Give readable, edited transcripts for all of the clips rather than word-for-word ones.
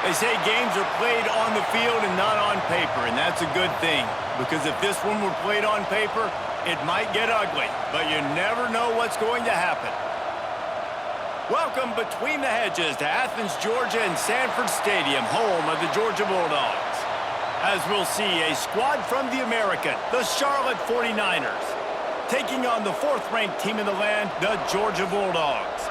They say games are played on the field and not on paper, and that's a good thing. Because if this one were played on paper, it might get ugly, but you never know what's going to happen. Welcome between the hedges to Athens, Georgia and Sanford Stadium, home of the Georgia Bulldogs. As we'll see, a squad from the American, the Charlotte 49ers, taking on the fourth-ranked team in the land, the Georgia Bulldogs.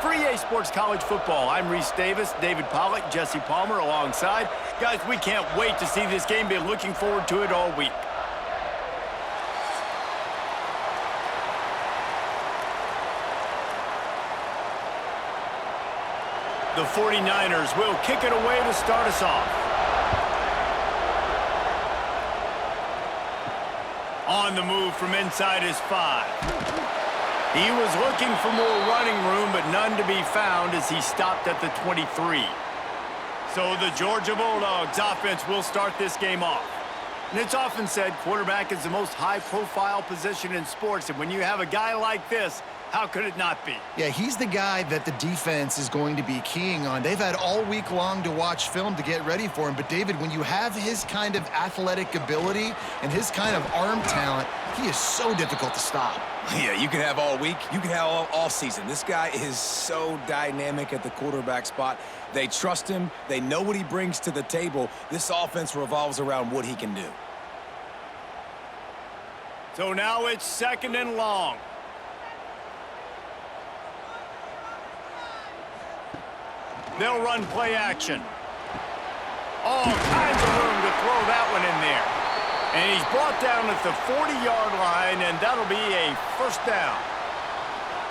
For EA Sports College Football, I'm Reese Davis, David Pollack, Jesse Palmer alongside. Guys, we can't wait to see this game. Been looking forward to it all week. The 49ers will kick it away to start us off. On the move from inside his 5. He was looking for more running room, but none to be found as he stopped at the 23. So the Georgia Bulldogs offense will start this game off. And it's often said quarterback is the most high-profile position in sports, and when you have a guy like this, how could it not be? Yeah, he's the guy that the defense is going to be keying on. They've had all week long to watch film to get ready for him. But, David, when you have his kind of athletic ability and his kind of arm talent, he is so difficult to stop. Yeah, you can have all week. You can have all season. This guy is so dynamic at the quarterback spot. They trust him. They know what he brings to the table. This offense revolves around what he can do. So now it's 2nd and long. They'll run play action. All kinds of room to throw that one in there. And he's brought down at the 40-yard line, and that'll be a first down.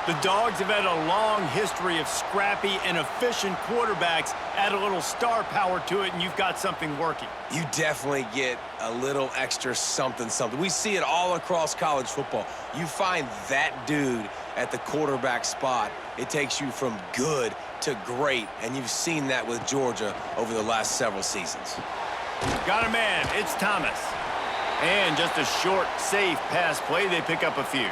The Dogs have had a long history of scrappy and efficient quarterbacks. Add a little star power to it, and you've got something working. You definitely get a little extra something. We see it all across college football. You find that dude at the quarterback spot, it takes you from good to great, and you've seen that with Georgia over the last several seasons. Got a man. It's Thomas. And just a short, safe pass play. They pick up a few.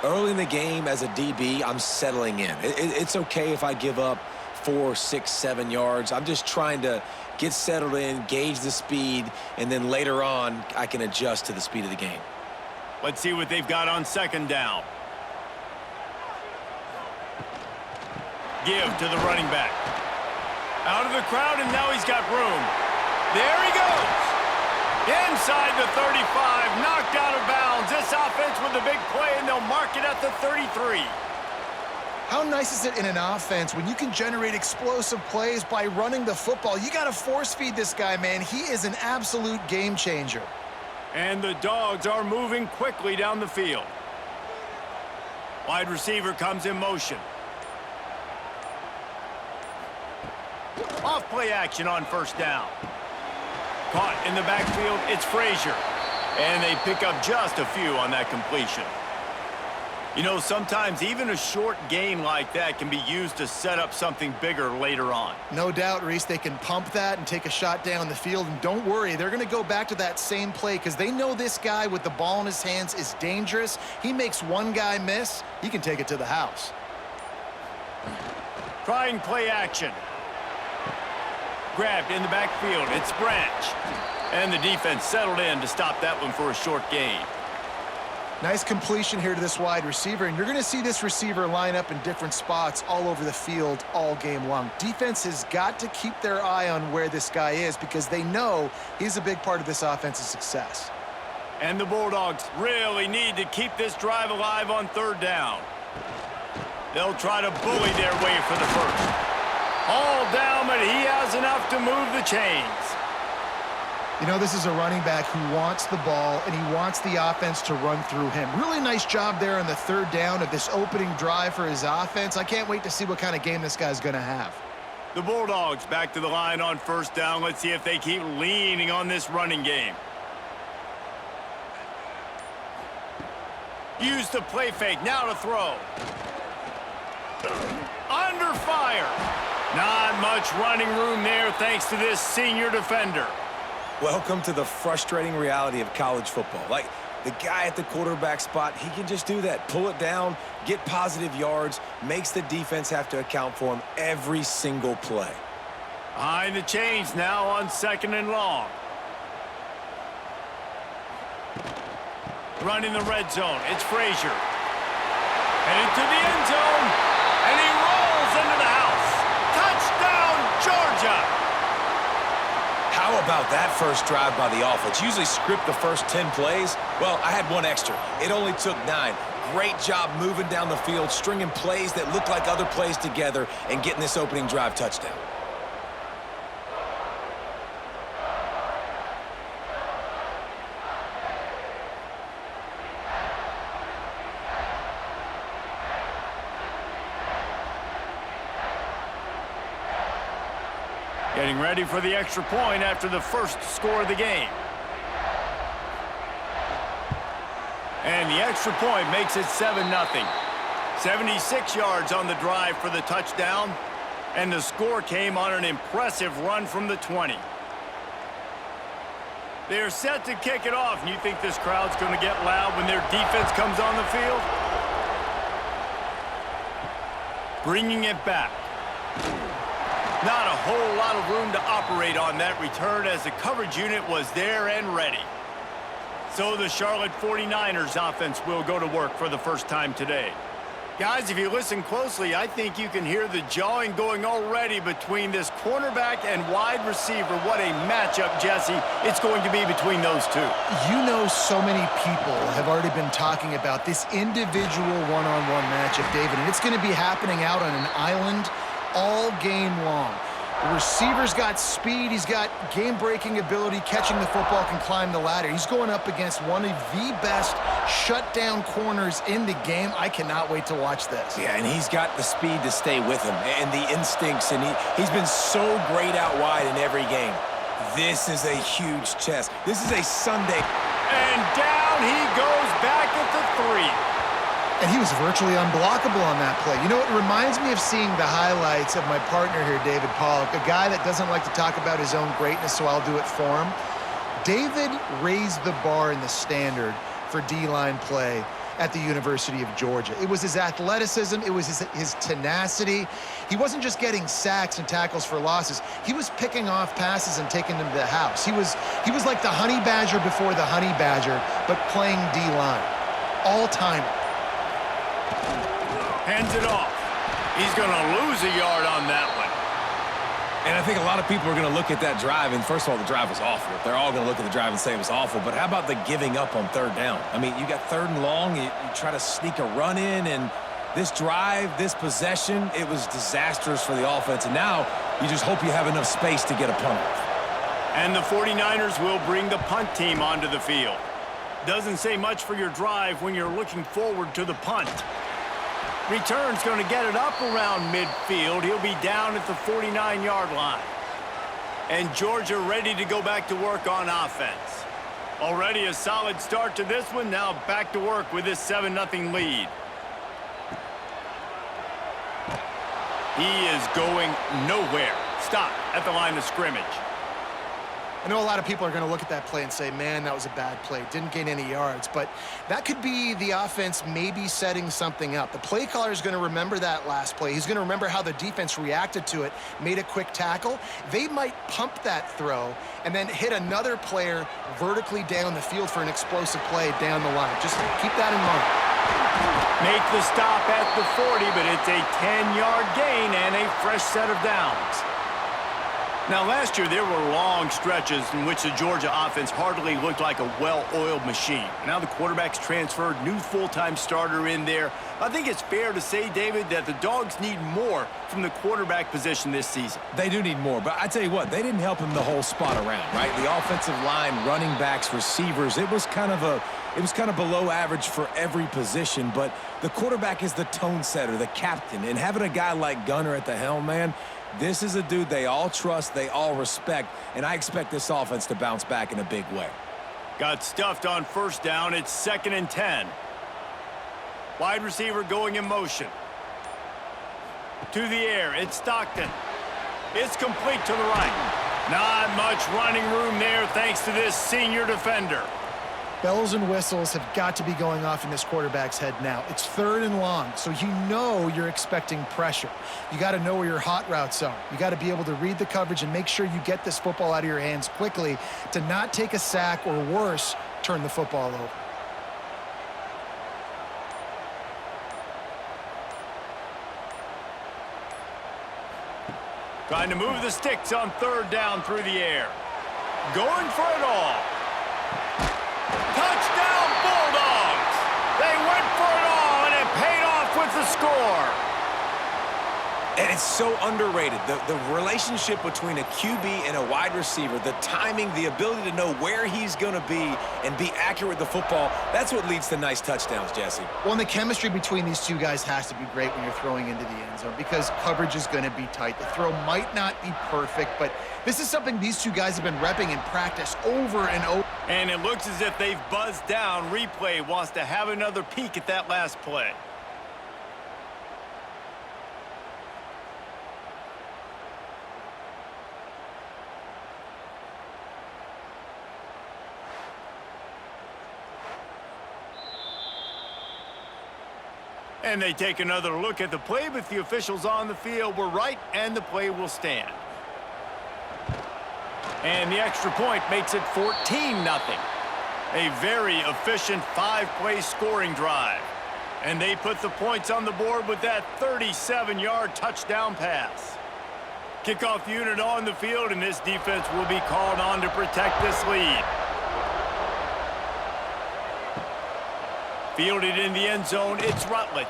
Early in the game as a DB, I'm settling in. It's okay if I give up 4, 6, 7 yards. I'm just trying to get settled in, gauge the speed, and then later on, I can adjust to the speed of the game. Let's see what they've got on 2nd down. Give to the running back. Out of the crowd, and now he's got room. There he goes. Inside the 35, knocked out of bounds. This offense with a big play, and they'll mark it at the 33. How nice is it in an offense when you can generate explosive plays by running the football? You got to force feed this guy, man. He is an absolute game changer. And the Dogs are moving quickly down the field. Wide receiver comes in motion. Off play action on 1st down. Caught in the backfield, it's Frazier. And they pick up just a few on that completion. You know, sometimes even a short gain like that can be used to set up something bigger later on. No doubt, Reese, they can pump that and take a shot down the field. And don't worry, they're going to go back to that same play because they know this guy with the ball in his hands is dangerous. He makes one guy miss, he can take it to the house. Trying play action. Grabbed in the backfield. It's Branch. And the defense settled in to stop that one for a short gain. Nice completion here to this wide receiver, and you're going to see this receiver line up in different spots all over the field all game long. Defense has got to keep their eye on where this guy is because they know he's a big part of this offense's success. And the Bulldogs really need to keep this drive alive on 3rd down. They'll try to bully their way for the first. All down, but he has enough to move the chains. You know, this is a running back who wants the ball, and he wants the offense to run through him. Really nice job there on the 3rd down of this opening drive for his offense. I can't wait to see what kind of game this guy's going to have. The Bulldogs back to the line on 1st down. Let's see if they keep leaning on this running game. Use the play fake, now to throw. Under fire. Not much running room there thanks to this senior defender. Welcome to the frustrating reality of college football. Like, the guy at the quarterback spot, he can just do that. Pull it down, get positive yards, makes the defense have to account for him every single play. Behind the chains now on 2nd and long. Running the red zone. It's Frazier. Headed to the end zone. And he rolls into the house. Touchdown, Georgia! How about that first drive by the offense? Usually script the first 10 plays. Well, I had one extra. It only took 9. Great job moving down the field, stringing plays that look like other plays together, and getting this opening drive touchdown. Getting ready for the extra point after the first score of the game. And the extra point makes it 7-0. 76 yards on the drive for the touchdown. And the score came on an impressive run from the 20. They're set to kick it off. And you think this crowd's going to get loud when their defense comes on the field? Bringing it back. Not a whole lot of room to operate on that return as the coverage unit was there and ready. So the Charlotte 49ers offense will go to work for the first time today. Guys, if you listen closely, I think you can hear the jawing going already between this cornerback and wide receiver. What a matchup, Jesse, it's going to be between those two. You know, so many people have already been talking about this individual one-on-one matchup, David, and it's going to be happening out on an island all game long. The receiver's got speed, he's got game-breaking ability, catching the football, can climb the ladder. He's going up against one of the best shutdown corners in the game. I cannot wait to watch this. Yeah, and he's got the speed to stay with him and the instincts, and he's been so great out wide in every game. This is a huge test. This is a Sunday. And down he goes back at the 3. And he was virtually unblockable on that play. You know, it reminds me of seeing the highlights of my partner here, David Pollock, a guy that doesn't like to talk about his own greatness, so I'll do it for him. David raised the bar in the standard for D-line play at the University of Georgia. It was his athleticism, it was his tenacity. He wasn't just getting sacks and tackles for losses. He was picking off passes and taking them to the house. He was like the honey badger before the honey badger, but playing D-line. All-timer. Hands it off. He's going to lose a yard on that one. And I think a lot of people are going to look at that drive, and first of all, the drive was awful. They're all going to look at the drive and say it was awful, but how about the giving up on 3rd down? I mean, you got 3rd and long, you try to sneak a run in, and this drive, this possession, it was disastrous for the offense, and now you just hope you have enough space to get a punt off. And the 49ers will bring the punt team onto the field. Doesn't say much for your drive when you're looking forward to the punt. Return's going to get it up around midfield. He'll be down at the 49-yard line. And Georgia ready to go back to work on offense. Already a solid start to this one. Now back to work with this 7-0 lead. He is going nowhere. Stop at the line of scrimmage. I know a lot of people are going to look at that play and say, man, that was a bad play. Didn't gain any yards. But that could be the offense maybe setting something up. The play caller is going to remember that last play. He's going to remember how the defense reacted to it, made a quick tackle. They might pump that throw and then hit another player vertically down the field for an explosive play down the line. Just keep that in mind. Make the stop at the 40, but it's a 10-yard gain and a fresh set of downs. Now, last year, there were long stretches in which the Georgia offense hardly looked like a well-oiled machine. Now the quarterback's transferred, new full-time starter in there. I think it's fair to say, David, that the Dogs need more from the quarterback position this season. They do need more, but I tell you what, they didn't help him the whole spot around, right? The offensive line, running backs, receivers, it was kind of below average for every position, but the quarterback is the tone setter, the captain, and having a guy like Gunner at the helm, man, this is a dude they all trust, they all respect, and I expect this offense to bounce back in a big way. Got stuffed on 1st down. It's 2nd and 10. Wide receiver going in motion. To the air. It's Stockton. It's complete to the right. Not much running room there thanks to this senior defender. Bells and whistles have got to be going off in this quarterback's head now. It's 3rd and long, so you know you're expecting pressure. You got to know where your hot routes are. You got to be able to read the coverage and make sure you get this football out of your hands quickly to not take a sack or worse, turn the football over. Trying to move the sticks on 3rd down through the air. Going for it all. Touchdown, Bulldogs! They went for it all, and it paid off with the score. And it's so underrated. The relationship between a QB and a wide receiver, the timing, the ability to know where he's going to be and be accurate with the football, that's what leads to nice touchdowns, Jesse. Well, and the chemistry between these two guys has to be great when you're throwing into the end zone because coverage is going to be tight. The throw might not be perfect, but this is something these two guys have been repping in practice over and over. And it looks as if they've buzzed down. Replay wants to have another peek at that last play. And they take another look at the play, but the officials on the field were right, and the play will stand. And the extra point makes it 14-0. A very efficient 5-play scoring drive. And they put the points on the board with that 37-yard touchdown pass. Kickoff unit on the field, and this defense will be called on to protect this lead. Fielded in the end zone, it's Rutledge.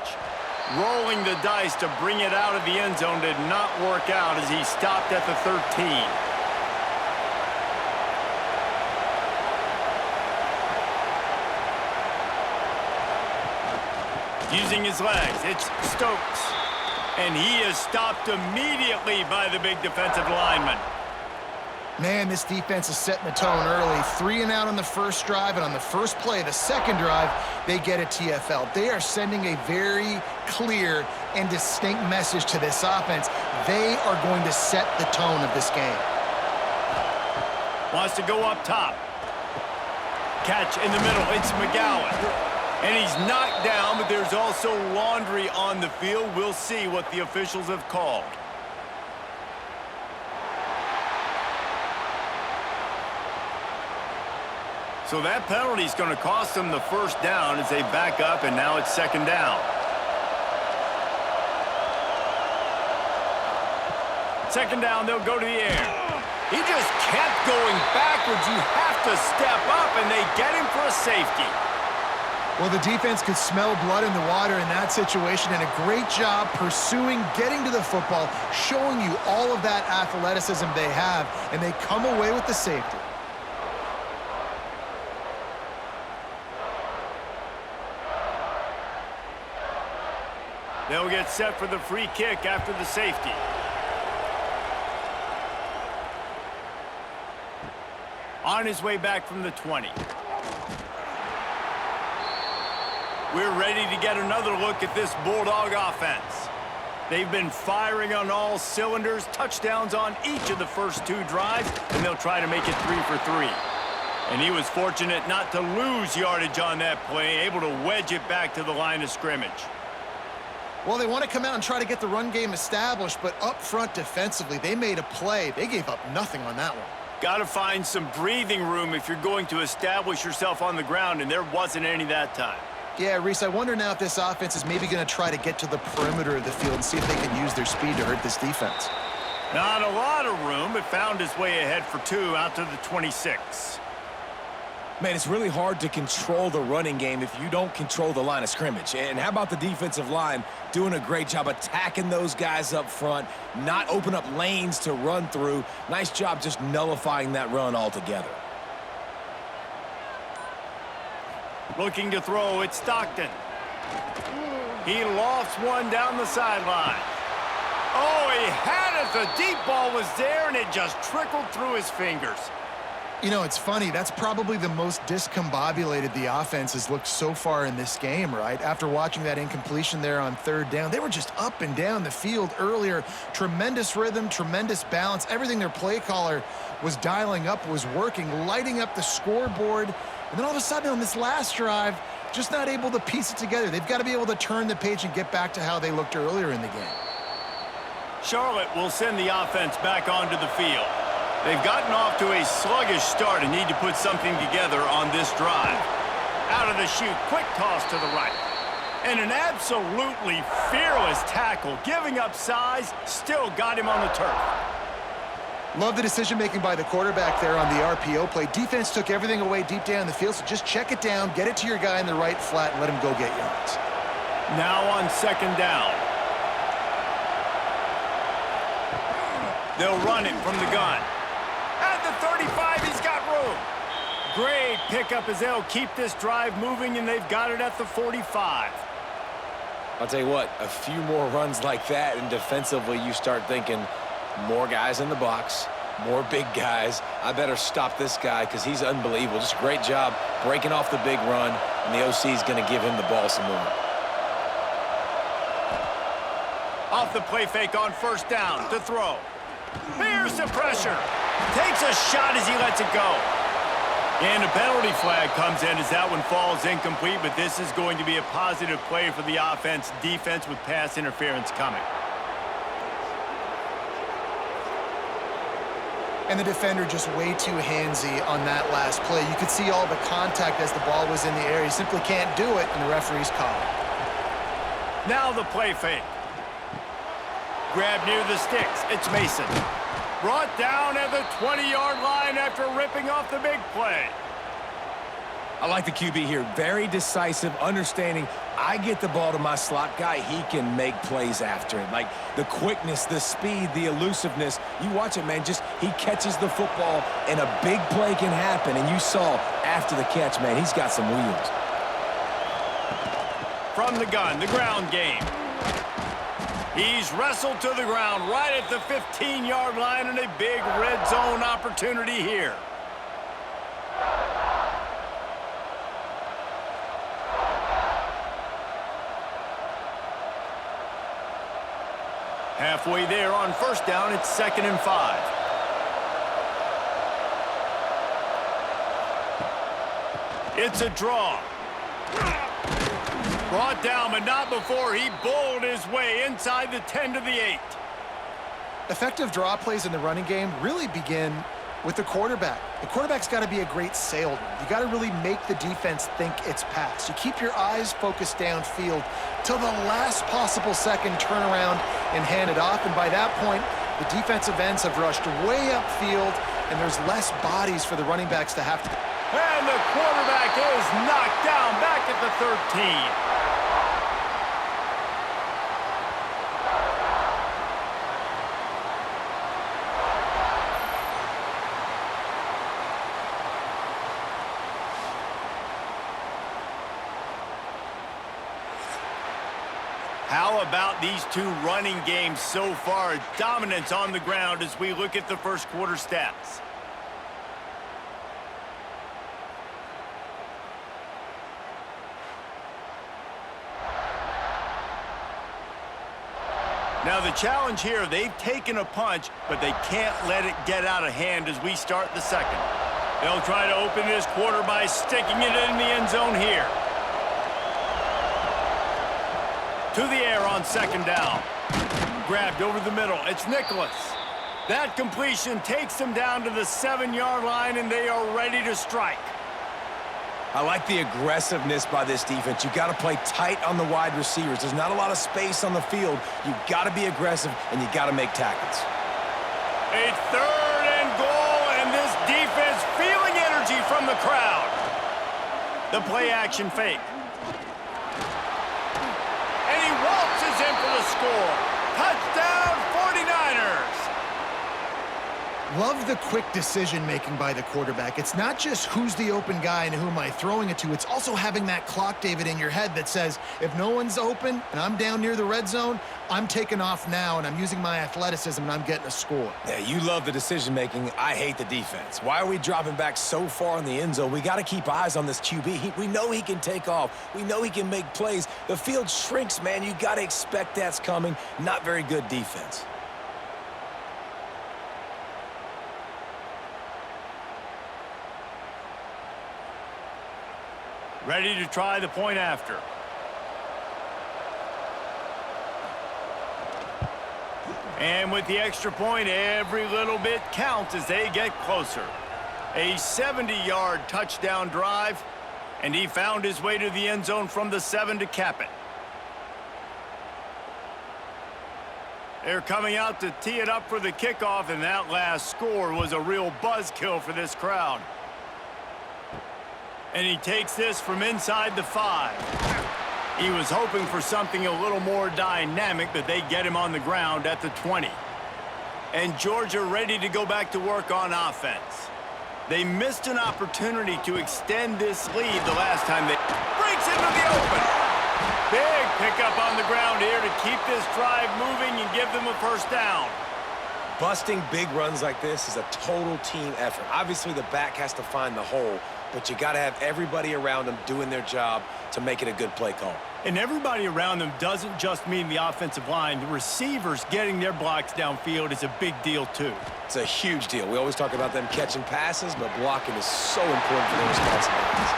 Rolling the dice to bring it out of the end zone did not work out as he stopped at the 13. Using his legs, it's Stokes. And he is stopped immediately by the big defensive lineman. Man, this defense is setting the tone early. 3 and out on the first drive, and on the first play, the second drive, they get a TFL. They are sending a very clear and distinct message to this offense. They are going to set the tone of this game. Wants to go up top. Catch in the middle, it's McGowan. And he's knocked down, but there's also laundry on the field. We'll see what the officials have called. So that penalty is going to cost them the first down as they back up, and now it's 2nd down. Second down, they'll go to the air. He just kept going backwards. You have to step up, and they get him for a safety. Well, the defense could smell blood in the water in that situation, and a great job pursuing, getting to the football, showing you all of that athleticism they have, and they come away with the safety. They'll get set for the free kick after the safety. On his way back from the 20. We're ready to get another look at this Bulldog offense. They've been firing on all cylinders, touchdowns on each of the first 2 drives, and they'll try to make it 3 for 3. And he was fortunate not to lose yardage on that play, able to wedge it back to the line of scrimmage. Well, they want to come out and try to get the run game established, but up front defensively, they made a play. They gave up nothing on that one. Got to find some breathing room if you're going to establish yourself on the ground, and there wasn't any that time. Yeah, Reese, I wonder now if this offense is maybe going to try to get to the perimeter of the field and see if they can use their speed to hurt this defense. Not a lot of room. It found its way ahead for 2 out to the 26. Man, it's really hard to control the running game if you don't control the line of scrimmage. And how about the defensive line doing a great job attacking those guys up front, not open up lanes to run through. Nice job just nullifying that run altogether. Looking to throw, it's Stockton. He lofts one down the sideline. Oh, he had it. The deep ball was there, and it just trickled through his fingers. You know, it's funny. That's probably the most discombobulated the offense has looked so far in this game, right? After watching that incompletion there on 3rd down, they were just up and down the field earlier. Tremendous rhythm, tremendous balance. Everything their play caller was dialing up was working, lighting up the scoreboard. And then all of a sudden on this last drive, just not able to piece it together. They've got to be able to turn the page and get back to how they looked earlier in the game. Charlotte will send the offense back onto the field. They've gotten off to a sluggish start and need to put something together on this drive. Out of the chute, quick toss to the right. And an absolutely fearless tackle, giving up size, still got him on the turf. Love the decision-making by the quarterback there on the RPO play. Defense took everything away deep down the field, so just check it down, get it to your guy in the right flat, and let him go get yards. Now on second down. They'll run it from the gun. At the 35, he's got room. Great pickup as they'll keep this drive moving, and they've got it at the 45. I'll tell you what, a few more runs like that, and defensively you start thinking, more guys in the box, more big guys. I better stop this guy because he's unbelievable. Just a great job breaking off the big run, and the OC is going to give him the ball some more. Off the play fake on first down to throw. Fears the pressure. Takes a shot as he lets it go. And a penalty flag comes in as that one falls incomplete, but this is going to be a positive play for the offense. Defense with pass interference coming. And the defender just way too handsy on that last play. You could see all the contact as the ball was in the air. He simply can't do it, and the referee's calling. Now the play fake. Grab near the sticks. It's Mason. Brought down at the 20-yard line after ripping off the big play. I like the QB here. Very decisive, understanding I get the ball to my slot guy, he can make plays after it. Like the quickness, the speed, the elusiveness. You watch it, man, just he catches the football and a big play can happen. And you saw after the catch, man, he's got some wheels. From the gun, the ground game. He's wrestled to the ground right at the 15-yard line and a big red zone opportunity here. Halfway there on first down, it's 2nd and 5. It's a draw. Brought down, but not before he bowled his way inside the 10 to the 8. Effective draw plays in the running game really begin with the quarterback. The quarterback's got to be a great salesman. You got to really make the defense think it's pass. You keep your eyes focused downfield till the last possible second, turn around and hand it off. And by that point, the defensive ends have rushed way upfield, and there's less bodies for the running backs to have to. And the quarterback is knocked down back at the 13. How about these two running games so far? Dominance on the ground as we look at the first quarter stats. Now the challenge here, they've taken a punch, but they can't let it get out of hand as we start the second. They'll try to open this quarter by sticking it in the end zone here. To the air on second down. Grabbed over the middle. It's Nicholas. That completion takes them down to the 7-yard line, and they are ready to strike. I like the aggressiveness by this defense. You got to play tight on the wide receivers. There's not a lot of space on the field. You got to be aggressive, and you got to make tackles. A 3rd and goal, and this defense feeling energy from the crowd. The play action fake. And he waltzes in for the score. Touchdown, 49ers. Love the quick decision-making by the quarterback. It's not just who's the open guy and who am I throwing it to. It's also having that clock, David, in your head that says, if no one's open and I'm down near the red zone, I'm taking off now and I'm using my athleticism and I'm getting a score. Yeah, you love the decision-making. I hate the defense. Why are we dropping back so far in the end zone? We got to keep eyes on this QB. We know he can take off. We know he can make plays. The field shrinks, man. You got to expect that's coming. Not very good defense. Ready to try the point after. And with the extra point, every little bit counts as they get closer. A 70-yard touchdown drive, and he found his way to the end zone from the 7 to cap it. They're coming out to tee it up for the kickoff, and that last score was a real buzzkill for this crowd. And he takes this from inside the 5. He was hoping for something a little more dynamic, but they get him on the ground at the 20. And Georgia ready to go back to work on offense. They missed an opportunity to extend this lead the last time they breaks into the open. Big pickup on the ground here to keep this drive moving and give them a first down. Busting big runs like this is a total team effort. Obviously, the back has to find the hole, but you got to have everybody around them doing their job to make it a good play call. And everybody around them doesn't just mean the offensive line. The receivers getting their blocks downfield is a big deal, too. It's a huge deal. We always talk about them catching passes, but blocking is so important for their responsibilities.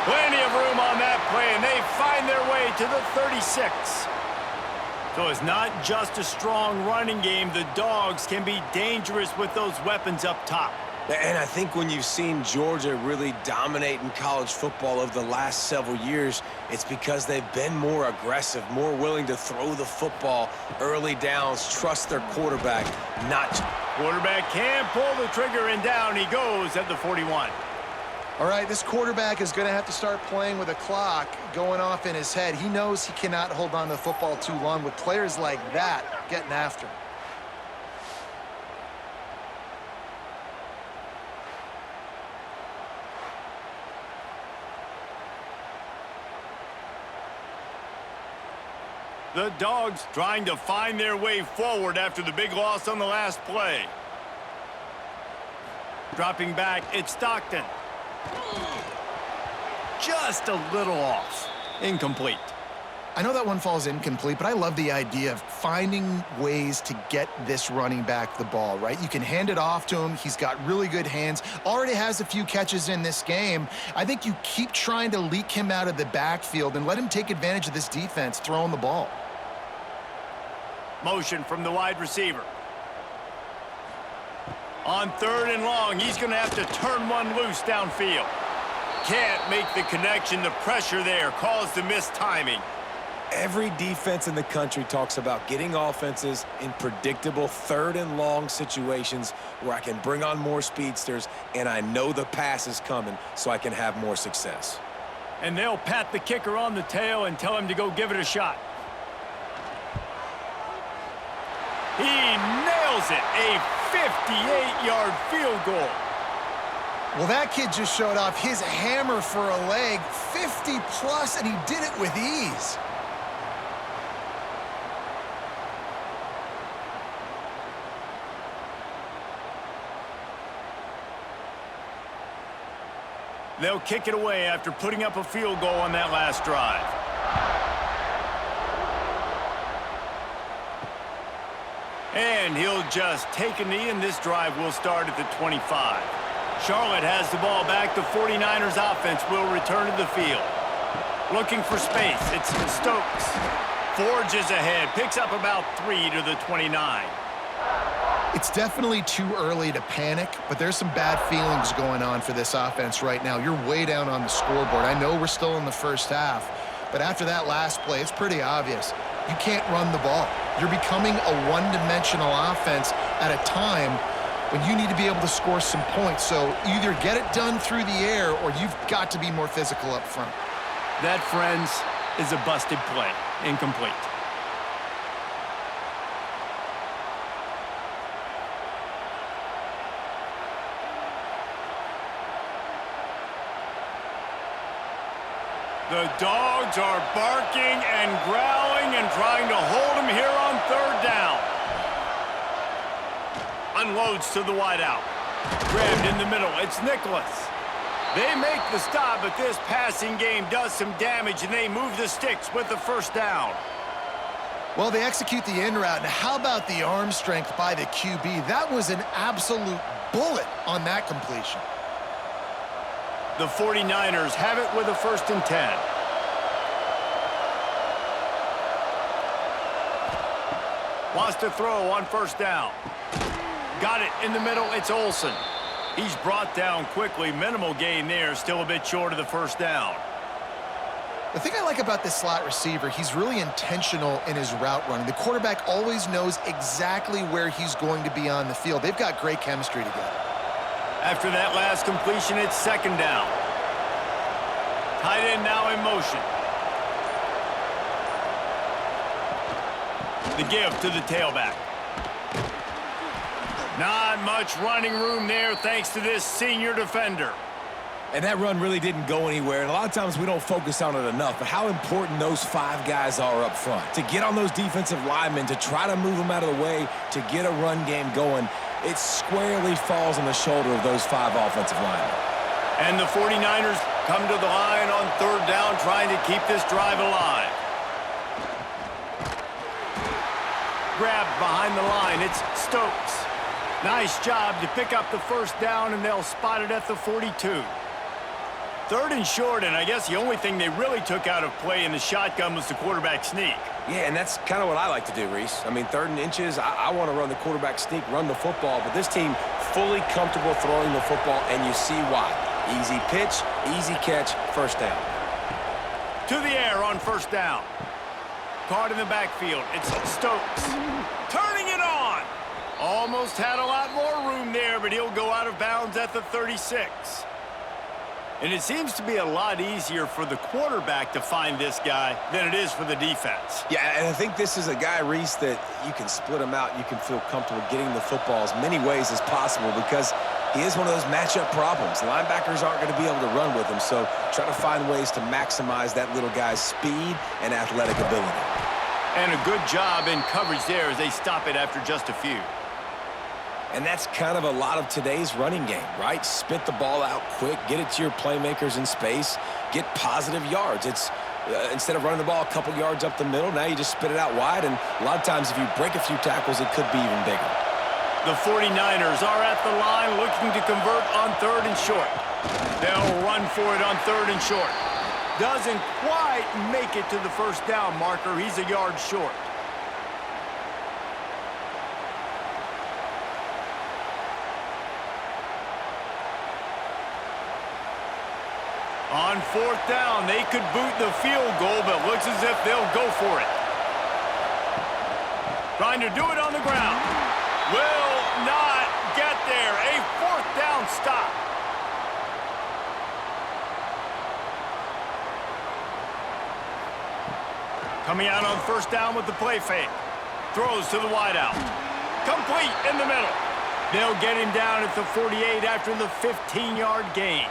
Plenty of room on that play, and they find their way to the 36. So it's not just a strong running game. The Dogs can be dangerous with those weapons up top. And I think when you've seen Georgia really dominate in college football over the last several years, it's because they've been more aggressive, more willing to throw the football early downs, trust their quarterback, not... Quarterback can pull the trigger, and down he goes at the 41. All right, this quarterback is going to have to start playing with a clock going off in his head. He knows he cannot hold on to the football too long with players like that getting after him. The Dogs trying to find their way forward after the big loss on the last play. Dropping back, it's Stockton. Just a little off. Incomplete. I know that one falls incomplete, but I love the idea of finding ways to get this running back the ball, right? You can hand it off to him. He's got really good hands. Already has a few catches in this game. I think you keep trying to leak him out of the backfield and let him take advantage of this defense throwing the ball. Motion from the wide receiver. On 3rd and long, he's going to have to turn one loose downfield. Can't make the connection. The pressure there caused the missed timing. Every defense in the country talks about getting offenses in predictable 3rd and long situations where I can bring on more speedsters and I know the pass is coming so I can have more success. And they'll pat the kicker on the tail and tell him to go give it a shot. He nails it. A 58-yard field goal. Well, that kid just showed off his hammer for a leg, 50-plus, and he did it with ease. They'll kick it away after putting up a field goal on that last drive. And he'll just take a knee, and this drive will start at the 25. Charlotte has the ball back. The 49ers offense will return to the field. Looking for space. It's Stokes. Forges ahead. Picks up about 3 to the 29. It's definitely too early to panic, but there's some bad feelings going on for this offense right now. You're way down on the scoreboard. I know we're still in the first half, but after that last play, it's pretty obvious. You can't run the ball. You're becoming a one-dimensional offense at a time when you need to be able to score some points. So either get it done through the air or you've got to be more physical up front. That, friends, is a busted play. Incomplete. The Dogs are barking and growling and trying to hold him here on 3rd down. Unloads to the wideout. Grabbed in the middle. It's Nicholas. They make the stop, but this passing game does some damage, and they move the sticks with the first down. Well, they execute the in route. Now, how about the arm strength by the QB? That was an absolute bullet on that completion. The 49ers have it with a 1st and 10. Wants to throw on 1st down. Got it in the middle. It's Olsen. He's brought down quickly. Minimal gain there. Still a bit short of the 1st down. The thing I like about this slot receiver, he's really intentional in his route running. The quarterback always knows exactly where he's going to be on the field. They've got great chemistry together. After that last completion, it's 2nd down. Tight end now in motion. The give to the tailback. Not much running room there thanks to this senior defender. And that run really didn't go anywhere, and a lot of times we don't focus on it enough, but how important those 5 guys are up front. To get on those defensive linemen, to try to move them out of the way, to get a run game going, it squarely falls on the shoulder of those 5 offensive linemen. And the 49ers come to the line on 3rd down, trying to keep this drive alive. Grabbed behind the line, it's Stokes. Nice job to pick up the 1st down, and they'll spot it at the 42. 3rd and short, and I guess the only thing they really took out of play in the shotgun was the quarterback sneak. Yeah, and that's kind of what I like to do, Reese. I mean, 3rd and inches, I want to run the quarterback sneak, run the football, but this team fully comfortable throwing the football, and you see why. Easy pitch, easy catch, 1st down. To the air on 1st down. Caught in the backfield. It's Stokes. Turning it on. Almost had a lot more room there, but he'll go out of bounds at the 36. And it seems to be a lot easier for the quarterback to find this guy than it is for the defense. Yeah, and I think this is a guy, Reese, that you can split him out. You can feel comfortable getting the football as many ways as possible because he is one of those matchup problems. Linebackers aren't going to be able to run with him, so try to find ways to maximize that little guy's speed and athletic ability. And a good job in coverage there as they stop it after just a few. And that's kind of a lot of today's running game, right? Spit the ball out quick, get it to your playmakers in space, get positive yards. It's instead of running the ball a couple yards up the middle, now you just spit it out wide, and a lot of times if you break a few tackles, it could be even bigger. The 49ers are at the line looking to convert on 3rd and short. They'll run for it on 3rd and short. Doesn't quite make it to the 1st down marker. He's a yard short. On 4th down, they could boot the field goal, but looks as if they'll go for it. Trying to do it on the ground. Will not get there. A 4th down stop. Coming out on 1st down with the play fake. Throws to the wideout. Complete in the middle. They'll get him down at the 48 after the 15-yard gain.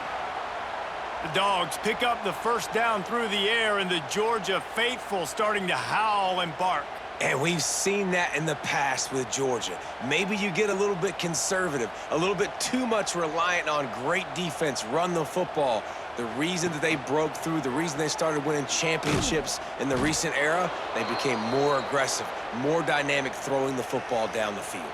The Dogs pick up the 1st down through the air, and the Georgia faithful starting to howl and bark. And we've seen that in the past with Georgia. Maybe you get a little bit conservative, a little bit too much reliant on great defense, run the football. The reason that they broke through, the reason they started winning championships in the recent era, they became more aggressive, more dynamic throwing the football down the field.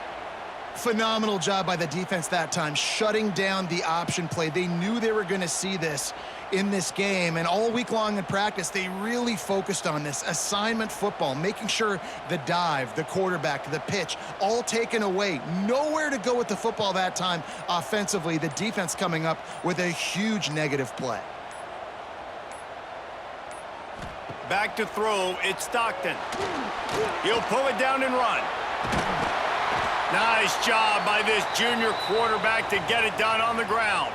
Phenomenal job by the defense that time, shutting down the option play. They knew they were going to see this in this game, and all week long in practice, they really focused on this assignment football, making sure the dive, the quarterback, the pitch, all taken away. Nowhere to go with the football that time offensively. The defense coming up with a huge negative play. Back to throw, it's Stockton. He'll pull it down and run. Nice job by this junior quarterback to get it done on the ground.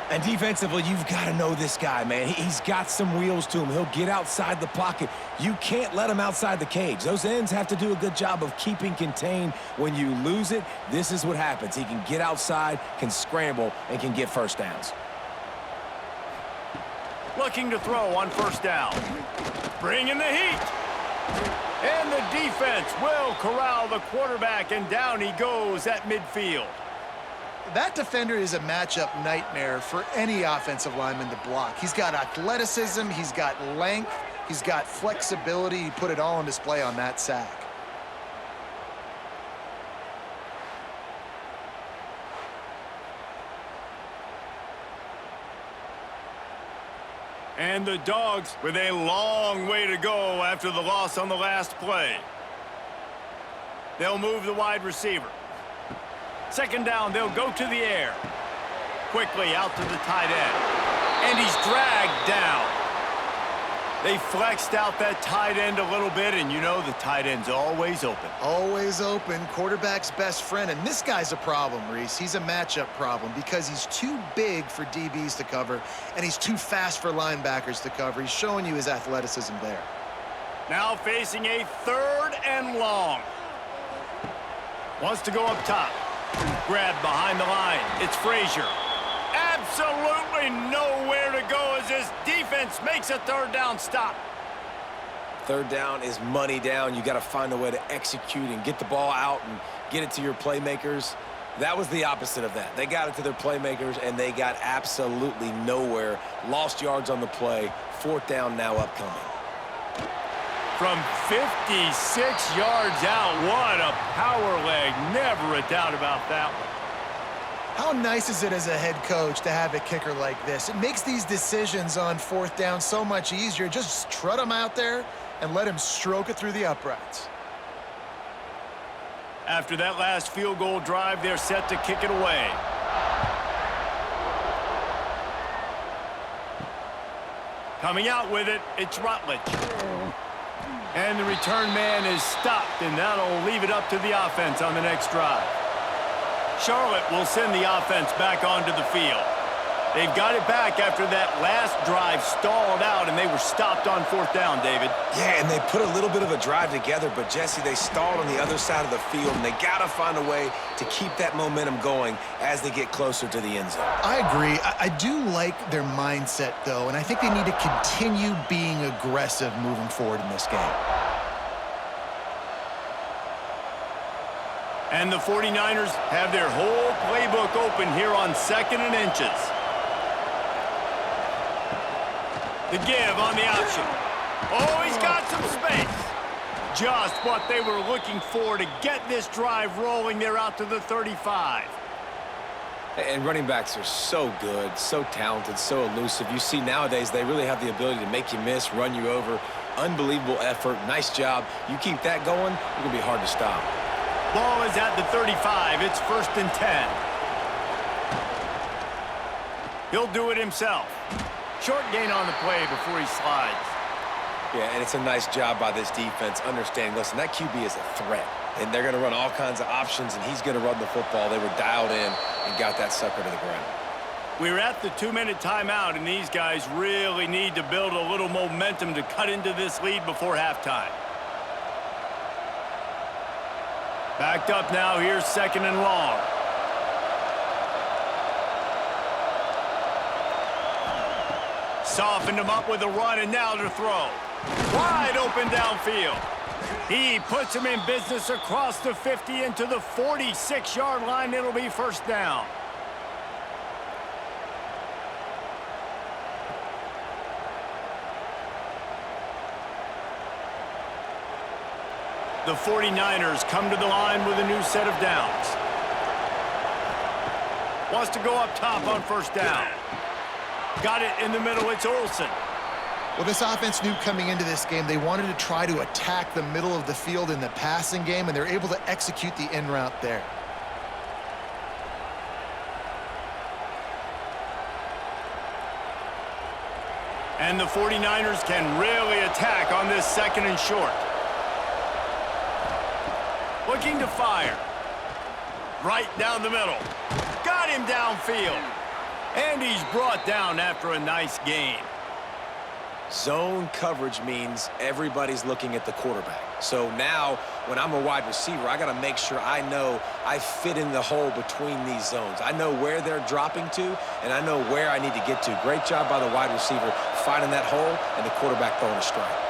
And defensively, you've got to know this guy, man. He's got some wheels to him. He'll get outside the pocket. You can't let him outside the cage. Those ends have to do a good job of keeping contained. When you lose it, this is what happens. He can get outside, can scramble, and can get 1st downs. Looking to throw on 1st down. Bringing the heat. And the defense will corral the quarterback, and down he goes at midfield. That defender is a matchup nightmare for any offensive lineman to block. He's got athleticism, he's got length, he's got flexibility. He put it all on display on that sack. And the Dogs with a long way to go after the loss on the last play. They'll move the wide receiver. Second down, they'll go to the air. Quickly out to the tight end. And he's dragged down. They flexed out that tight end a little bit, and you know the tight end's always open. Always open, quarterback's best friend. And this guy's a problem, Reese. He's a matchup problem because he's too big for DBs to cover, and he's too fast for linebackers to cover. He's showing you his athleticism there. Now facing a 3rd and long. Wants to go up top. Grabbed behind the line. It's Frazier. Absolutely nowhere to go as this defense makes a 3rd down stop. 3rd down is money down. You got to find a way to execute and get the ball out and get it to your playmakers. That was the opposite of that. They got it to their playmakers, and they got absolutely nowhere. Lost yards on the play. 4th down now upcoming. From 56 yards out, what a power leg. Never a doubt about that one. How nice is it as a head coach to have a kicker like this? It makes these decisions on 4th down so much easier. Just trot him out there and let him stroke it through the uprights. After that last field goal drive, they're set to kick it away. Coming out with it, it's Rutledge. And the return man is stopped, and that'll leave it up to the offense on the next drive. Charlotte will send the offense back onto the field. They've got it back after that last drive stalled out, and they were stopped on 4th down, David. Yeah, and they put a little bit of a drive together, but, Jesse, they stalled on the other side of the field, and they got to find a way to keep that momentum going as they get closer to the end zone. I agree. I do like their mindset, though, and I think they need to continue being aggressive moving forward in this game. And the 49ers have their whole playbook open here on 2nd and inches. The give on the option. Oh, he's got some space. Just what they were looking for to get this drive rolling. They're out to the 35. And running backs are so good, so talented, so elusive. You see nowadays they really have the ability to make you miss, run you over. Unbelievable effort. Nice job. You keep that going, it's going to be hard to stop. Ball is at the 35. It's 1st and 10. He'll do it himself. Short gain on the play before he slides. Yeah, and it's a nice job by this defense. Understanding, listen, that QB is a threat. And they're going to run all kinds of options, and he's going to run the football. They were dialed in and got that sucker to the ground. We're at the 2-minute timeout, and these guys really need to build a little momentum to cut into this lead before halftime. Backed up now, here's 2nd and long. Softened him up with a run, and now to throw. Wide open downfield. He puts him in business across the 50 into the 46-yard line. It'll be 1st down. The 49ers come to the line with a new set of downs. Wants to go up top on 1st down. Got it in the middle. It's Olsen. Well, this offense knew coming into this game they wanted to try to attack the middle of the field in the passing game, and they're able to execute the in route there. And the 49ers can really attack on this 2nd and short. Looking to fire. Right down the middle. Got him downfield. And he's brought down after a nice gain. Zone coverage means everybody's looking at the quarterback. So now, when I'm a wide receiver, I got to make sure I know I fit in the hole between these zones. I know where they're dropping to, and I know where I need to get to. Great job by the wide receiver finding that hole and the quarterback throwing a strike.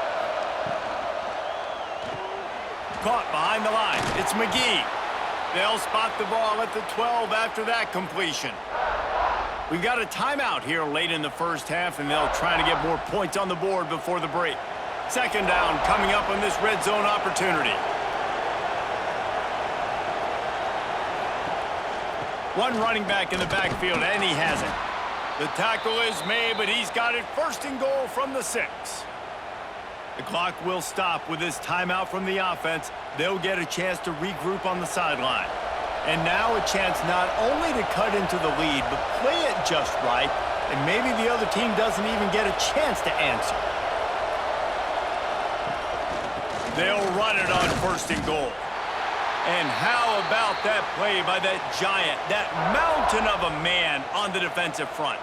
Caught behind the line. It's McGee. They'll spot the ball at the 12 after that completion. We've got a timeout here late in the 1st half, and they'll try to get more points on the board before the break. 2nd down coming up on this red zone opportunity. One running back in the backfield, and he has it. The tackle is made, but he's got it first and goal from the 6. The clock will stop with this timeout from the offense. They'll get a chance to regroup on the sideline. And now a chance not only to cut into the lead, but play it just right, and maybe the other team doesn't even get a chance to answer. They'll run it on first and goal. And how about that play by that giant, that mountain of a man on the defensive front?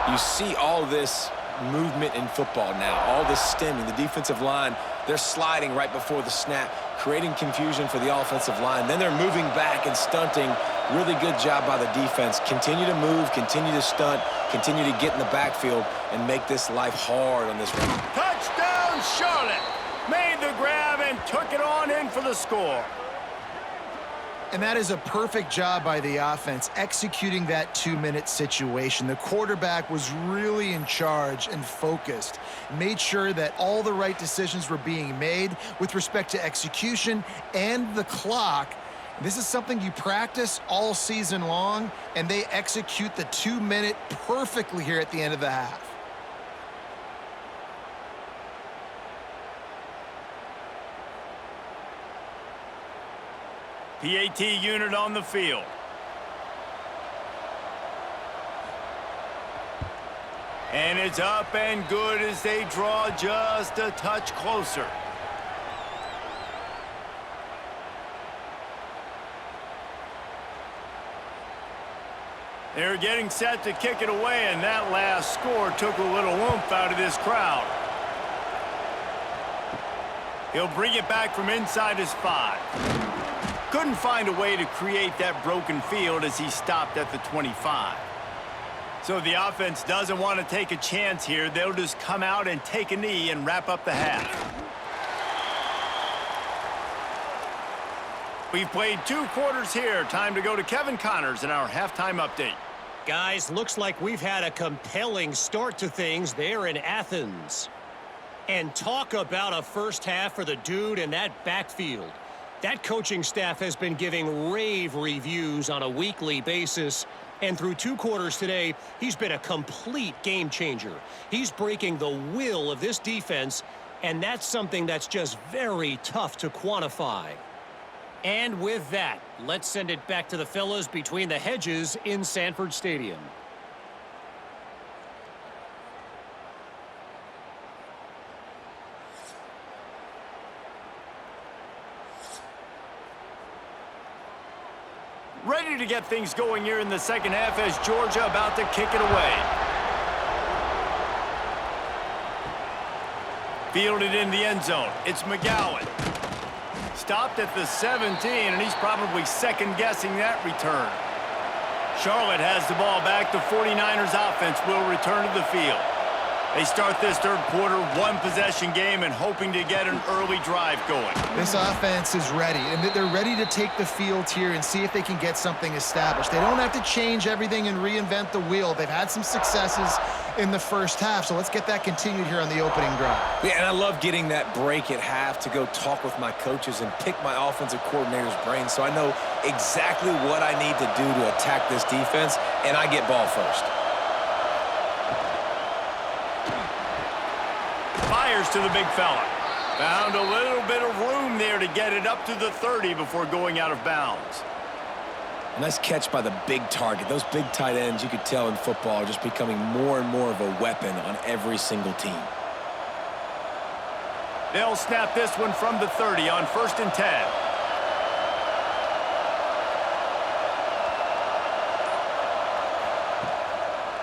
You see all this movement in football now, all this stemming. The defensive line, they're sliding right before the snap, creating confusion for the offensive line. Then they're moving back and stunting. Really good job by the defense. Continue to move, continue to stunt, continue to get in the backfield and make this life hard on this one. Touchdown, Charlotte! Made the grab and took it on in for the score. And that is a perfect job by the offense, executing that 2-minute situation. The quarterback was really in charge and focused, made sure that all the right decisions were being made with respect to execution and the clock. This is something you practice all season long, and they execute the 2-minute perfectly here at the end of the half. PAT unit on the field. And it's up and good as they draw just a touch closer. They're getting set to kick it away, and that last score took a little oomph out of this crowd. He'll bring it back from inside his 5. Couldn't find a way to create that broken field as he stopped at the 25. So the offense doesn't want to take a chance here. They'll just come out and take a knee and wrap up the half. We've played 2 quarters here. Time to go to Kevin Connors in our halftime update. Guys, looks like we've had a compelling start to things there in Athens. And talk about a first half for the dude in that backfield. That coaching staff has been giving rave reviews on a weekly basis. And through 2 quarters today, he's been a complete game changer. He's breaking the will of this defense, and that's something that's just very tough to quantify. And with that, let's send it back to the fellas between the hedges in Sanford Stadium. Ready to get things going here in the second half as Georgia about to kick it away. Fielded in the end zone. It's McGowan. Stopped at the 17, and he's probably second-guessing that return. Charlotte has the ball back. The 49ers offense will return to the field. They start this third quarter, 1-possession game, and hoping to get an early drive going. This offense is ready, and they're ready to take the field here and see if they can get something established. They don't have to change everything and reinvent the wheel. They've had some successes in the first half, so let's get that continued here on the opening drive. Yeah, and I love getting that break at half to go talk with my coaches and pick my offensive coordinator's brain so I know exactly what I need to do to attack this defense, and I get ball first. Fires to the big fella. Found a little bit of room there to get it up to the 30 before going out of bounds. Nice catch by the big target. Those big tight ends, you could tell in football, are just becoming more and more of a weapon on every single team. They'll snap this one from the 30 on 1st and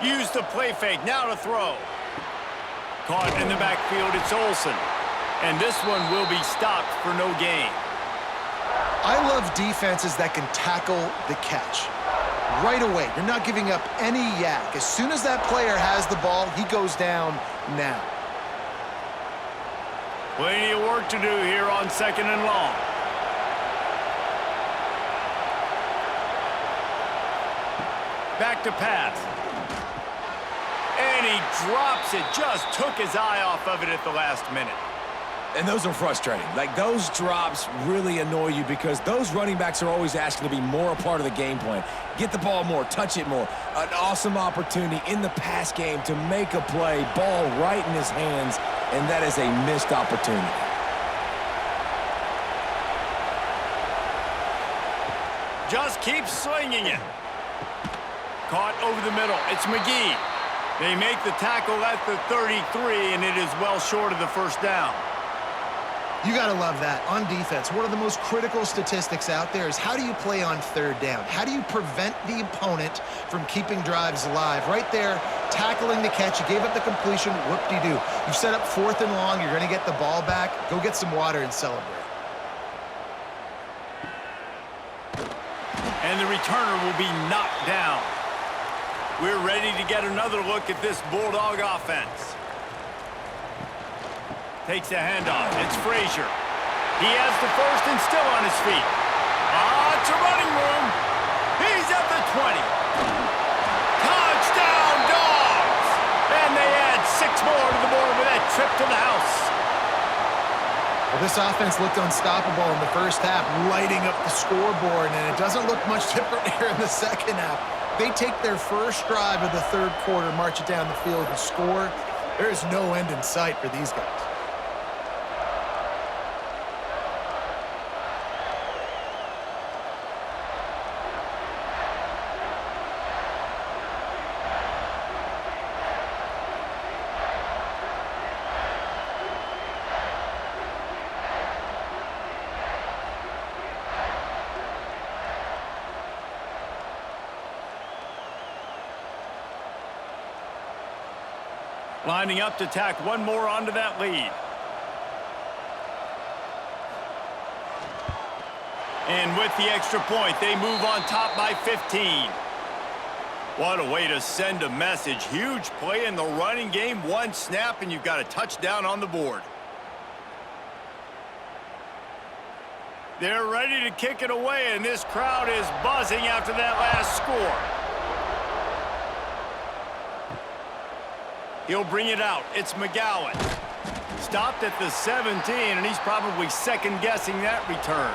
10. Use the play fake, now to throw. Caught in the backfield, it's Olsen. And this one will be stopped for no gain. I love defenses that can tackle the catch. Right away, you're not giving up any yak. As soon as that player has the ball, he goes down now. Plenty of work to do here on 2nd and long. Back to pass. And he drops it, just took his eye off of it at the last minute. And those are frustrating. Like, those drops really annoy you because those running backs are always asking to be more a part of the game plan. Get the ball more, touch it more. An awesome opportunity in the pass game to make a play, ball right in his hands, and that is a missed opportunity. Just keep swinging it. Caught over the middle. It's McGee. They make the tackle at the 33, and it is well short of the first down. You got to love that. On defense, one of the most critical statistics out there is how do you play on third down? How do you prevent the opponent from keeping drives alive? Right there, tackling the catch. You gave up the completion. Whoop-de-doo. You set up 4th and long. You're going to get the ball back. Go get some water and celebrate. And the returner will be knocked down. We're ready to get another look at this Bulldog offense. Takes the handoff. It's Frazier. He has the first and still on his feet. It's a running room. He's at the 20. Touchdown, Dogs! And they add 6 more to the board with that trip to the house. Well, this offense looked unstoppable in the first half, lighting up the scoreboard, and it doesn't look much different here in the second half. They take their first drive of the third quarter, march it down the field, and score. There is no end in sight for these guys. Lining up to tack one more onto that lead. And with the extra point, they move on top by 15. What a way to send a message. Huge play in the running game. One snap, and you've got a touchdown on the board. They're ready to kick it away, and this crowd is buzzing after that last score. He'll bring it out. It's McGowan. Stopped at the 17, and he's probably second-guessing that return.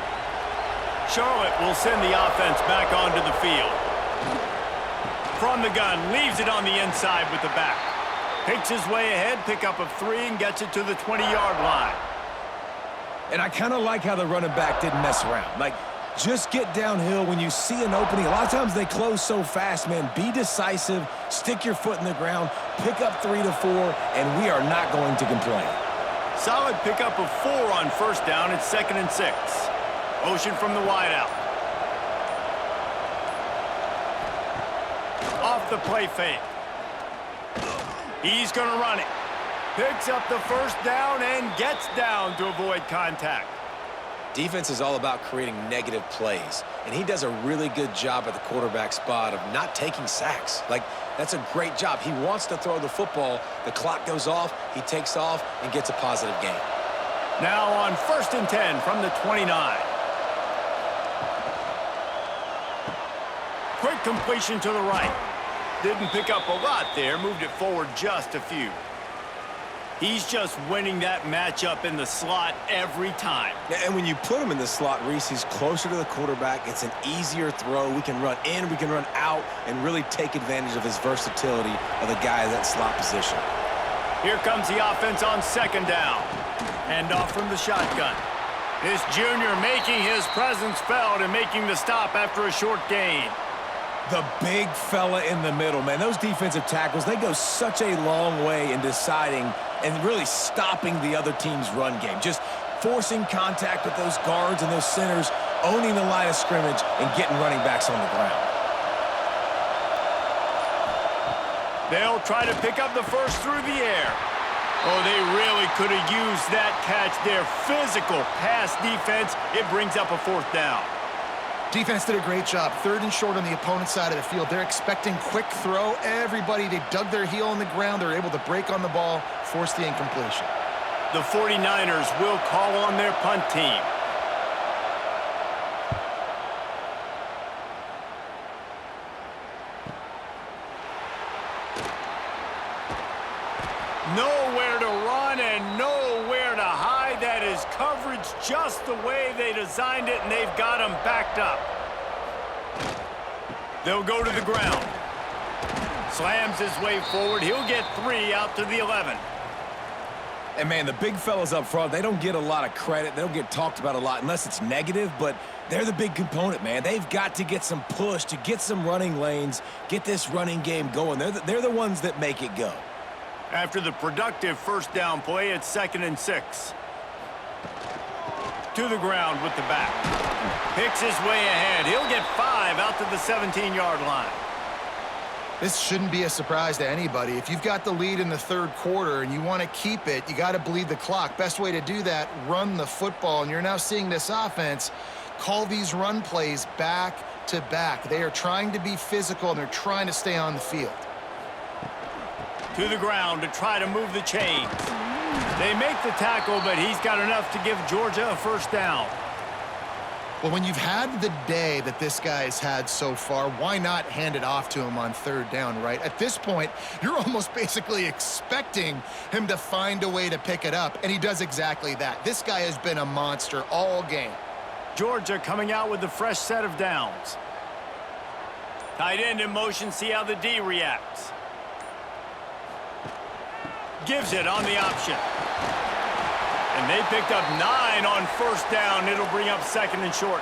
Charlotte will send the offense back onto the field. From the gun, leaves it on the inside with the back. Takes his way ahead, pickup of 3, and gets it to the 20-yard line. And I kind of like how the running back didn't mess around. Like, just get downhill when you see an opening. A lot of times they close so fast, man. Be decisive, stick your foot in the ground, pick up 3 to 4, and we are not going to complain. Solid pickup of 4 on first down. It's 2nd and 6. Motion from the wideout. Off the play fake. He's going to run it. Picks up the first down and gets down to avoid contact. Defense is all about creating negative plays, and he does a really good job at the quarterback spot of not taking sacks. Like, that's a great job. He wants to throw the football. The clock goes off, he takes off, and gets a positive gain. Now on 1st and 10 from the 29. Quick completion to the right. Didn't pick up a lot there, moved it forward just a few. He's just winning that matchup in the slot every time. And when you put him in the slot, Reese, he's closer to the quarterback. It's an easier throw. We can run in, we can run out, and really take advantage of his versatility of the guy in that slot position. Here comes the offense on 2nd down. Hand off from the shotgun. This junior making his presence felt and making the stop after a short gain. The big fella in the middle, man. Those defensive tackles, they go such a long way in deciding and really stopping the other team's run game. Just forcing contact with those guards and those centers, owning the line of scrimmage, and getting running backs on the ground. They'll try to pick up the first through the air. Oh, they really could have used that catch there. Physical pass defense. It brings up a 4th down. Defense did a great job. 3rd and short on the opponent's side of the field. They're expecting quick throw. Everybody, they dug their heel on the ground. They're able to break on the ball, force the incompletion. The 49ers will call on their punt team. Nowhere to run and nowhere to hide. That just the way they designed it, and they've got him backed up. They'll go to the ground. Slams his way forward. He'll get 3 out to the 11. And, man, the big fellas up front, they don't get a lot of credit. They don't get talked about a lot unless it's negative, but they're the big component, man. They've got to get some push, to get some running lanes, get this running game going. They're the ones that make it go. After the productive first down play, it's 2nd and 6. To the ground with the back. Picks his way ahead. He'll get 5 out to the 17-yard line. This shouldn't be a surprise to anybody. If you've got the lead in the third quarter and you want to keep it, you got to bleed the clock. Best way to do that, run the football. And you're now seeing this offense call these run plays back to back. They are trying to be physical, and they're trying to stay on the field. To the ground to try to move the chains. They make the tackle, but he's got enough to give Georgia a first down. Well, when you've had the day that this guy's had so far, why not hand it off to him on 3rd down, right? At this point, you're almost basically expecting him to find a way to pick it up, and he does exactly that. This guy has been a monster all game. Georgia coming out with a fresh set of downs. Tight end in motion, see how the D reacts. Gives it on the option. And they picked up 9 on first down. It'll bring up 2nd and short.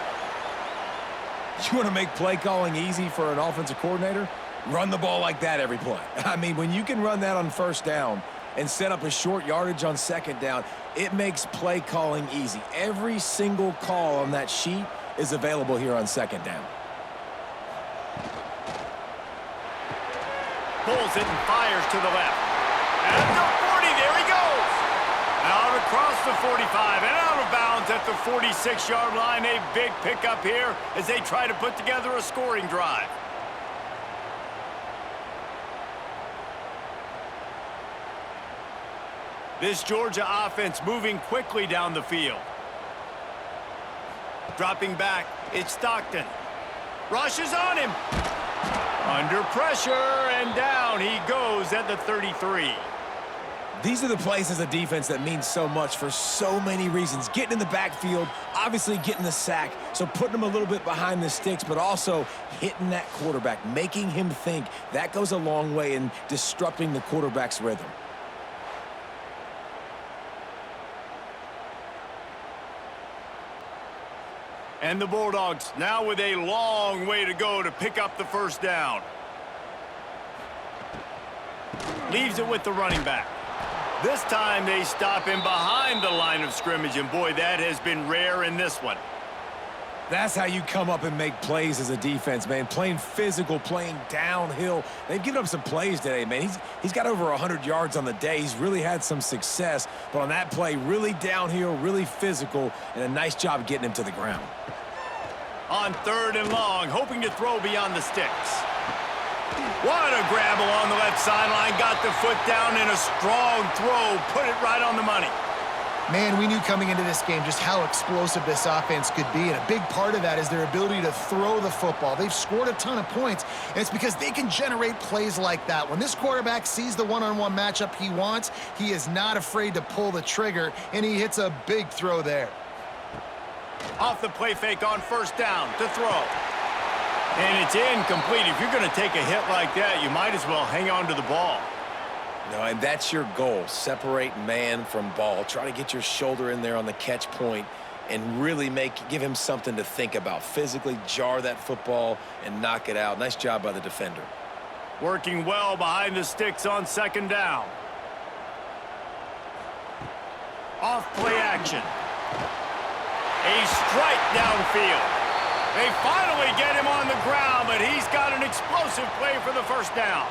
You want to make play calling easy for an offensive coordinator? Run the ball like that every play. I mean, when you can run that on first down and set up a short yardage on 2nd down, it makes play calling easy. Every single call on that sheet is available here on 2nd down. Pulls it and fires to the left. At the 40, there he goes. Out across the 45 and out of bounds at the 46-yard line. A big pickup here as they try to put together a scoring drive. This Georgia offense moving quickly down the field. Dropping back, it's Stockton. Rushes on him. Under pressure, and down he goes at the 33. These are the plays as a defense that mean so much for so many reasons. Getting in the backfield, obviously getting the sack, so putting him a little bit behind the sticks, but also hitting that quarterback, making him think. That goes a long way in disrupting the quarterback's rhythm. And the Bulldogs now with a long way to go to pick up the first down. Leaves it with the running back. This time they stop him behind the line of scrimmage, and boy, that has been rare in this one. That's how you come up and make plays as a defense, man. Playing physical, playing downhill. They've given up some plays today, man. He's got over 100 yards on the day. He's really had some success. But on that play, really downhill, really physical, and a nice job getting him to the ground. On 3rd and long, hoping to throw beyond the sticks. What a grab along the left sideline. Got the foot down in a strong throw. Put it right on the money. Man, we knew coming into this game just how explosive this offense could be, and a big part of that is their ability to throw the football. They've scored a ton of points, and it's because they can generate plays like that. When this quarterback sees the one-on-one matchup he wants, he is not afraid to pull the trigger, and he hits a big throw there. Off the play fake on first down to throw. And it's incomplete. If you're going to take a hit like that, you might as well hang on to the ball. No, and that's your goal. Separate man from ball. Try to get your shoulder in there on the catch point and really give him something to think about. Physically jar that football and knock it out. Nice job by the defender. Working well behind the sticks on 2nd down. Off play action. A strike downfield. They finally get him on the ground, but he's got an explosive play for the first down.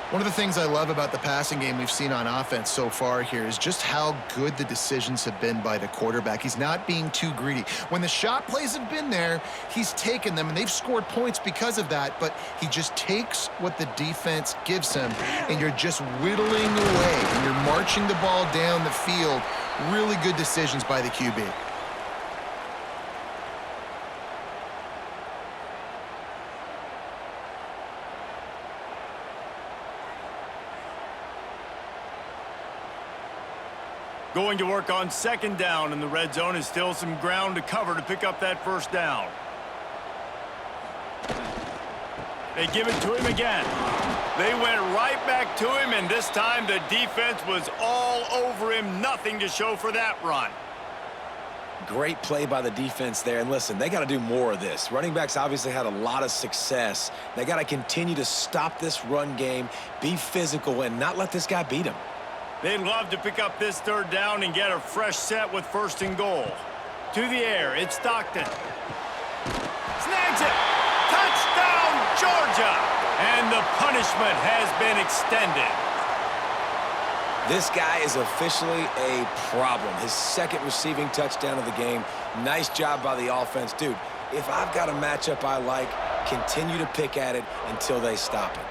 One of the things I love about the passing game we've seen on offense so far here is just how good the decisions have been by the quarterback. He's not being too greedy. When the shot plays have been there, he's taken them, and they've scored points because of that, but he just takes what the defense gives him, and you're just whittling away, and you're marching the ball down the field. Really good decisions by the QB. Going to work on second down, and the red zone is still some ground to cover to pick up that first down. They give it to him again. They went right back to him, and this time the defense was all over him. Nothing to show for that run. Great play by the defense there. And listen, they got to do more of this. Running backs obviously had a lot of success. They got to continue to stop this run game, be physical, and not let this guy beat him. They'd love to pick up this third down and get a fresh set with first and goal. To the air, it's Stockton. Snags it. Touchdown, Georgia. And the punishment has been extended. This guy is officially a problem. His second receiving touchdown of the game. Nice job by the offense. Dude, if I've got a matchup I like, continue to pick at it until they stop it.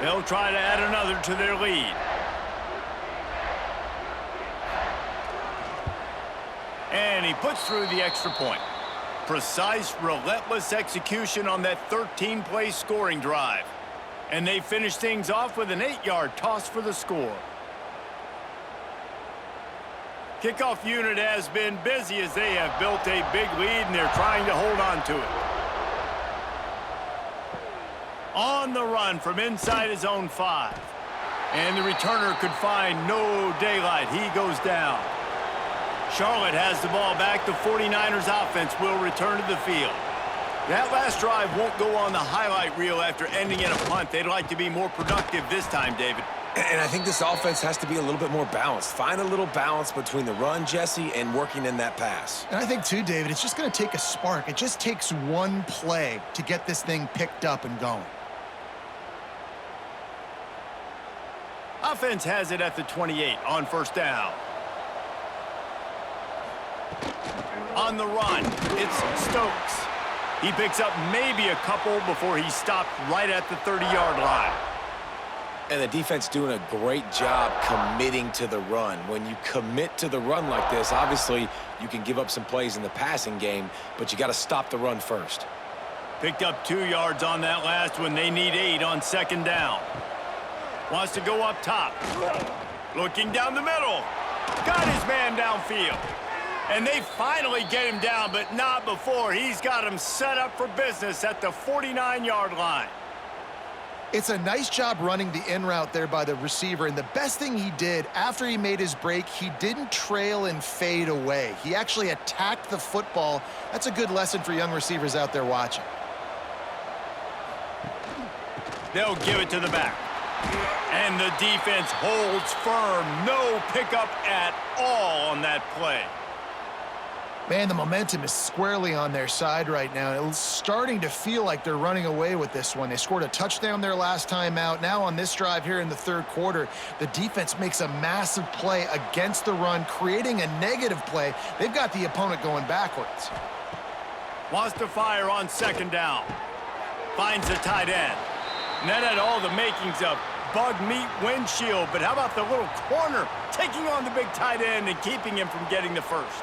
They'll try to add another to their lead. And he puts through the extra point. Precise, relentless execution on that 13-play scoring drive. And they finish things off with an 8-yard toss for the score. Kickoff unit has been busy as they have built a big lead, and they're trying to hold on to it. On the run from inside his own 5. And the returner could find no daylight. He goes down. Charlotte has the ball back. The 49ers offense will return to the field. That last drive won't go on the highlight reel after ending in a punt. They'd like to be more productive this time, David. And I think this offense has to be a little bit more balanced. Find a little balance between the run, Jesse, and working in that pass. And I think, too, David, it's just going to take a spark. It just takes one play to get this thing picked up and going. Offense has it at the 28 on first down. On the run, it's Stokes. He picks up maybe a couple before he stopped right at the 30-yard line. And the defense doing a great job committing to the run. When you commit to the run like this, obviously you can give up some plays in the passing game, but you got to stop the run first. Picked up 2 yards on that last one. They need 8 on second down. Wants to go up top. Looking down the middle. Got his man downfield. And they finally get him down, but not before. He's got him set up for business at the 49-yard line. It's a nice job running the in route there by the receiver, and the best thing he did after he made his break, he didn't trail and fade away. He actually attacked the football. That's a good lesson for young receivers out there watching. They'll give it to the back. And the defense holds firm. No pickup at all on that play. Man, the momentum is squarely on their side right now. It's starting to feel like they're running away with this one. They scored a touchdown their last time out. Now on this drive here in the third quarter, the defense makes a massive play against the run, creating a negative play. They've got the opponent going backwards. Wants to fire on second down. Finds the tight end. And that had all the makings of bug meat windshield. But how about the little corner taking on the big tight end and keeping him from getting the first?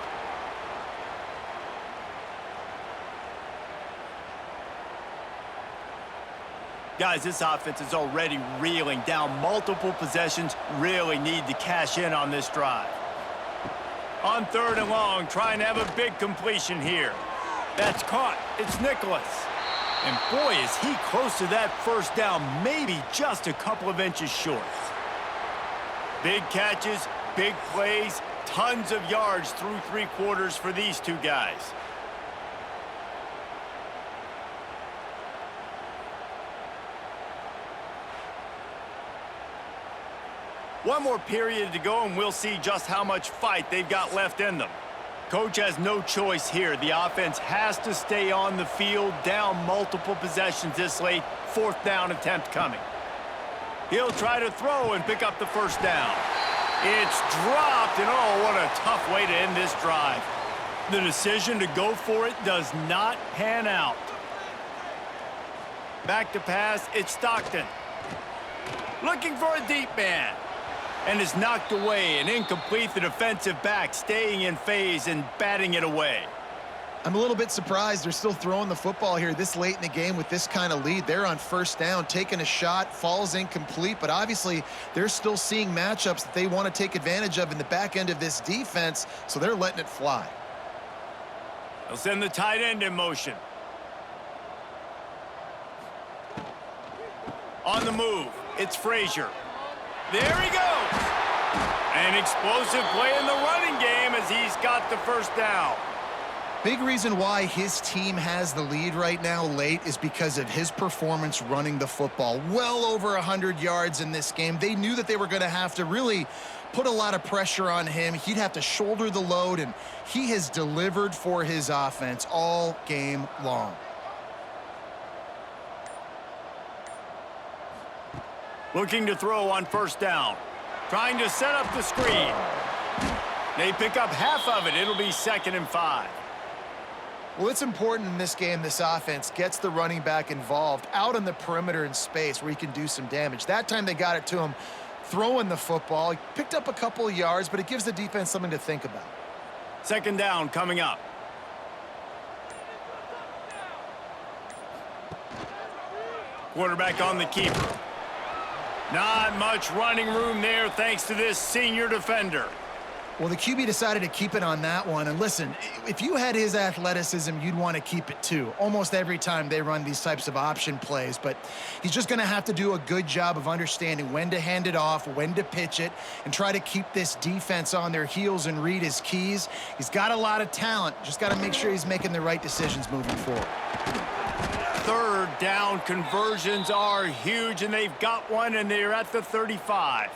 Guys, this offense is already reeling down multiple possessions. Really need to cash in on this drive. On third and long, trying to have a big completion here. That's caught. It's Nicholas. And boy, is he close to that first down, maybe just a couple of inches short. Big catches, big plays, tons of yards through 3 quarters for these two guys. One more period to go, and we'll see just how much fight they've got left in them. Coach has no choice here. The offense has to stay on the field, down multiple possessions this late. 4th down attempt coming. He'll try to throw and pick up the first down. It's dropped, and oh, what a tough way to end this drive. The decision to go for it does not pan out. Back to pass, it's Stockton. Looking for a deep man. and is knocked away and incomplete. The defensive back staying in phase and batting it away. I'm a little bit surprised they're still throwing the football here this late in the game with this kind of lead. They're on first down, taking a shot, falls incomplete, but obviously they're still seeing matchups that they want to take advantage of in the back end of this defense, so they're letting it fly. They'll send the tight end in motion. On the move, it's Frazier. There he goes. An explosive play in the running game as he's got the first down. Big reason why his team has the lead right now late is because of his performance running the football. Well over 100 yards in this game. They knew that they were going to have to really put a lot of pressure on him. He'd have to shoulder the load, and he has delivered for his offense all game long. Looking to throw on first down. Trying to set up the screen. They pick up half of it. It'll be 2nd and 5. Well, it's important in this game this offense gets the running back involved out on the perimeter in space where he can do some damage. That time they got it to him throwing the football. He picked up a couple of yards, but it gives the defense something to think about. 2nd down coming up. Quarterback on the keeper. Not much running room there thanks to this senior defender. Well, the QB decided to keep it on that one. And listen, if you had his athleticism, you'd want to keep it too. Almost every time they run these types of option plays. But he's just going to have to do a good job of understanding when to hand it off, when to pitch it, and try to keep this defense on their heels and read his keys. He's got a lot of talent. Just got to make sure he's making the right decisions moving forward. 3rd down conversions are huge, and they've got one, and they're at the 35.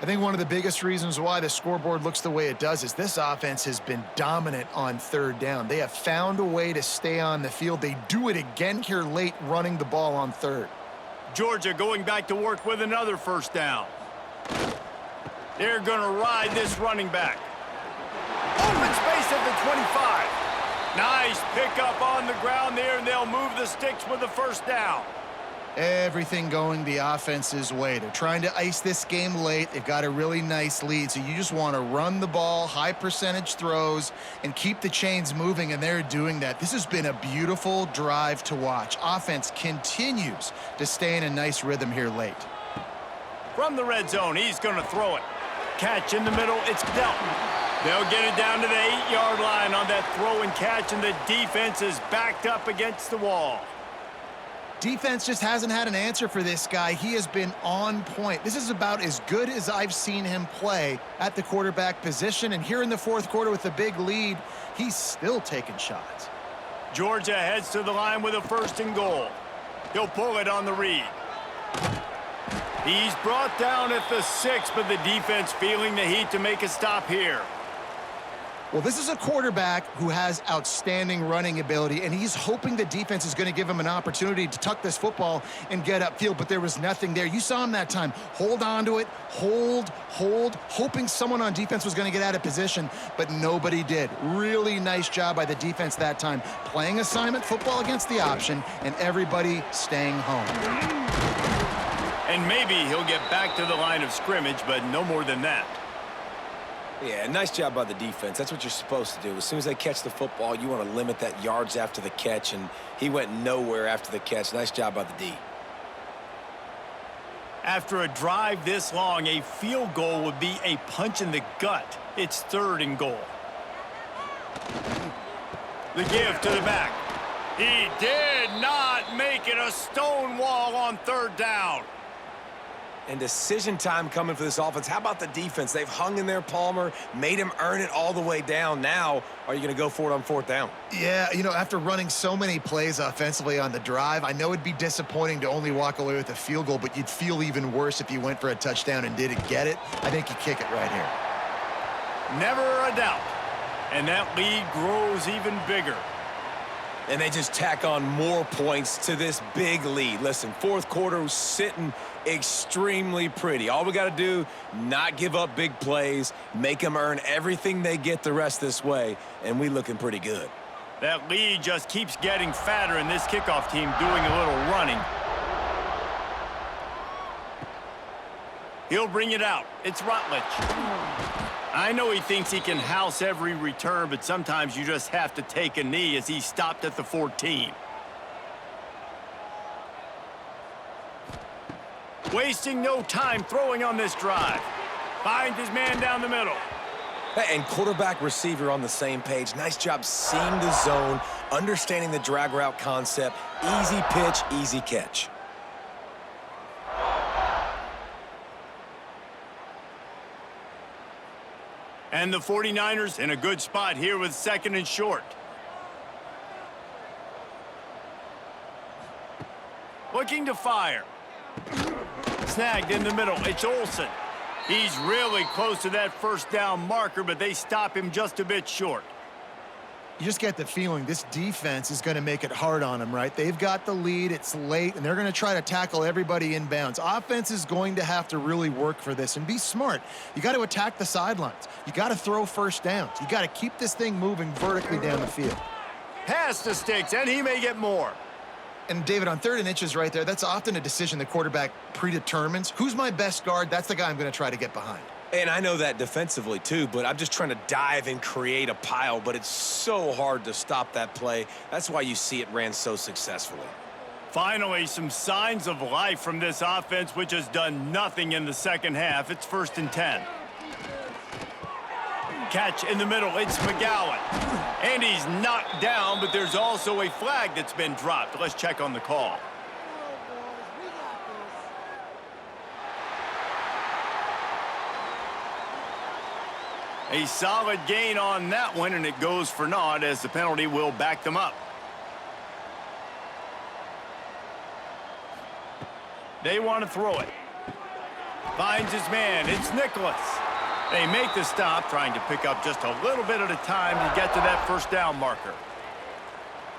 I think one of the biggest reasons why the scoreboard looks the way it does is this offense has been dominant on 3rd down. They have found a way to stay on the field. They do it again here late, running the ball on 3rd. Georgia going back to work with another first down. They're going to ride this running back. Open space at the 25. Nice pickup on the ground there, and they'll move the sticks with the first down. Everything going the offense's way. They're trying to ice this game late. They've got a really nice lead, so you just want to run the ball, high percentage throws, and keep the chains moving, and they're doing that. This has been a beautiful drive to watch. Offense continues to stay in a nice rhythm here late. From the red zone, he's going to throw it. Catch in the middle, it's dealt. They'll get it down to the 8-yard line on that throw and catch, and the defense is backed up against the wall. Defense just hasn't had an answer for this guy. He has been on point. This is about as good as I've seen him play at the quarterback position. And here in the 4th quarter with a big lead, he's still taking shots. Georgia heads to the line with a 1st and goal. He'll pull it on the read. He's brought down at the 6, but the defense feeling the heat to make a stop here. Well, this is a quarterback who has outstanding running ability, and he's hoping the defense is going to give him an opportunity to tuck this football and get upfield, but there was nothing there. You saw him that time. Hold on to it, hold, hoping someone on defense was going to get out of position, but nobody did. Really nice job by the defense that time, playing assignment football against the option, and everybody staying home. And maybe he'll get back to the line of scrimmage, but no more than that. Yeah, nice job by the defense. That's what you're supposed to do. As soon as they catch the football, you want to limit that yards after the catch, and he went nowhere after the catch. Nice job by the D. After a drive this long, a field goal would be a punch in the gut. It's 3rd and goal. The give to the back. He did not make it. A stone wall on 3rd down. And decision time coming for this offense. How about the defense? They've hung in there, Palmer, made him earn it all the way down. Now, are you going to go for it on 4th down? Yeah, you know, after running so many plays offensively on the drive, I know it'd be disappointing to only walk away with a field goal, but you'd feel even worse if you went for a touchdown and didn't get it. I think you kick it right here. Never a doubt. And that lead grows even bigger. And they just tack on more points to this big lead. Listen, 4th quarter was sitting extremely pretty. All we got to do, not give up big plays, make them earn everything they get the rest this way, and we looking pretty good. That lead just keeps getting fatter, and this kickoff team doing a little running. He'll bring it out. It's Rutledge. I know he thinks he can house every return, but sometimes you just have to take a knee as he stopped at the 14. Wasting no time throwing on this drive. Finds his man down the middle. And quarterback receiver on the same page. Nice job seeing the zone, understanding the drag route concept. Easy pitch, easy catch. And the 49ers in a good spot here with 2nd and short. Looking to fire. Snagged in the middle. It's Olsen. He's really close to that first down marker, but they stop him just a bit short. You just get the feeling this defense is going to make it hard on them, right? They've got the lead, it's late, and they're going to try to tackle everybody inbounds. Offense is going to have to really work for this and be smart. You got to attack the sidelines. You got to throw first downs. You got to keep this thing moving vertically down the field. Pass to Sticks, and he may get more. And, David, on 3rd and inches right there, that's often a decision the quarterback predetermines. Who's my best guard? That's the guy I'm going to try to get behind. And I know that defensively, too, but I'm just trying to dive and create a pile, but it's so hard to stop that play. That's why you see it ran so successfully. Finally, some signs of life from this offense, which has done nothing in the second half. It's 1st and 10. Catch in the middle. It's McGowan. And he's knocked down, but there's also a flag that's been dropped. Let's check on the call. A solid gain on that one, and it goes for naught as the penalty will back them up. They want to throw it. Finds his man. It's Nicholas. They make the stop, trying to pick up just a little bit at a time to get to that first down marker.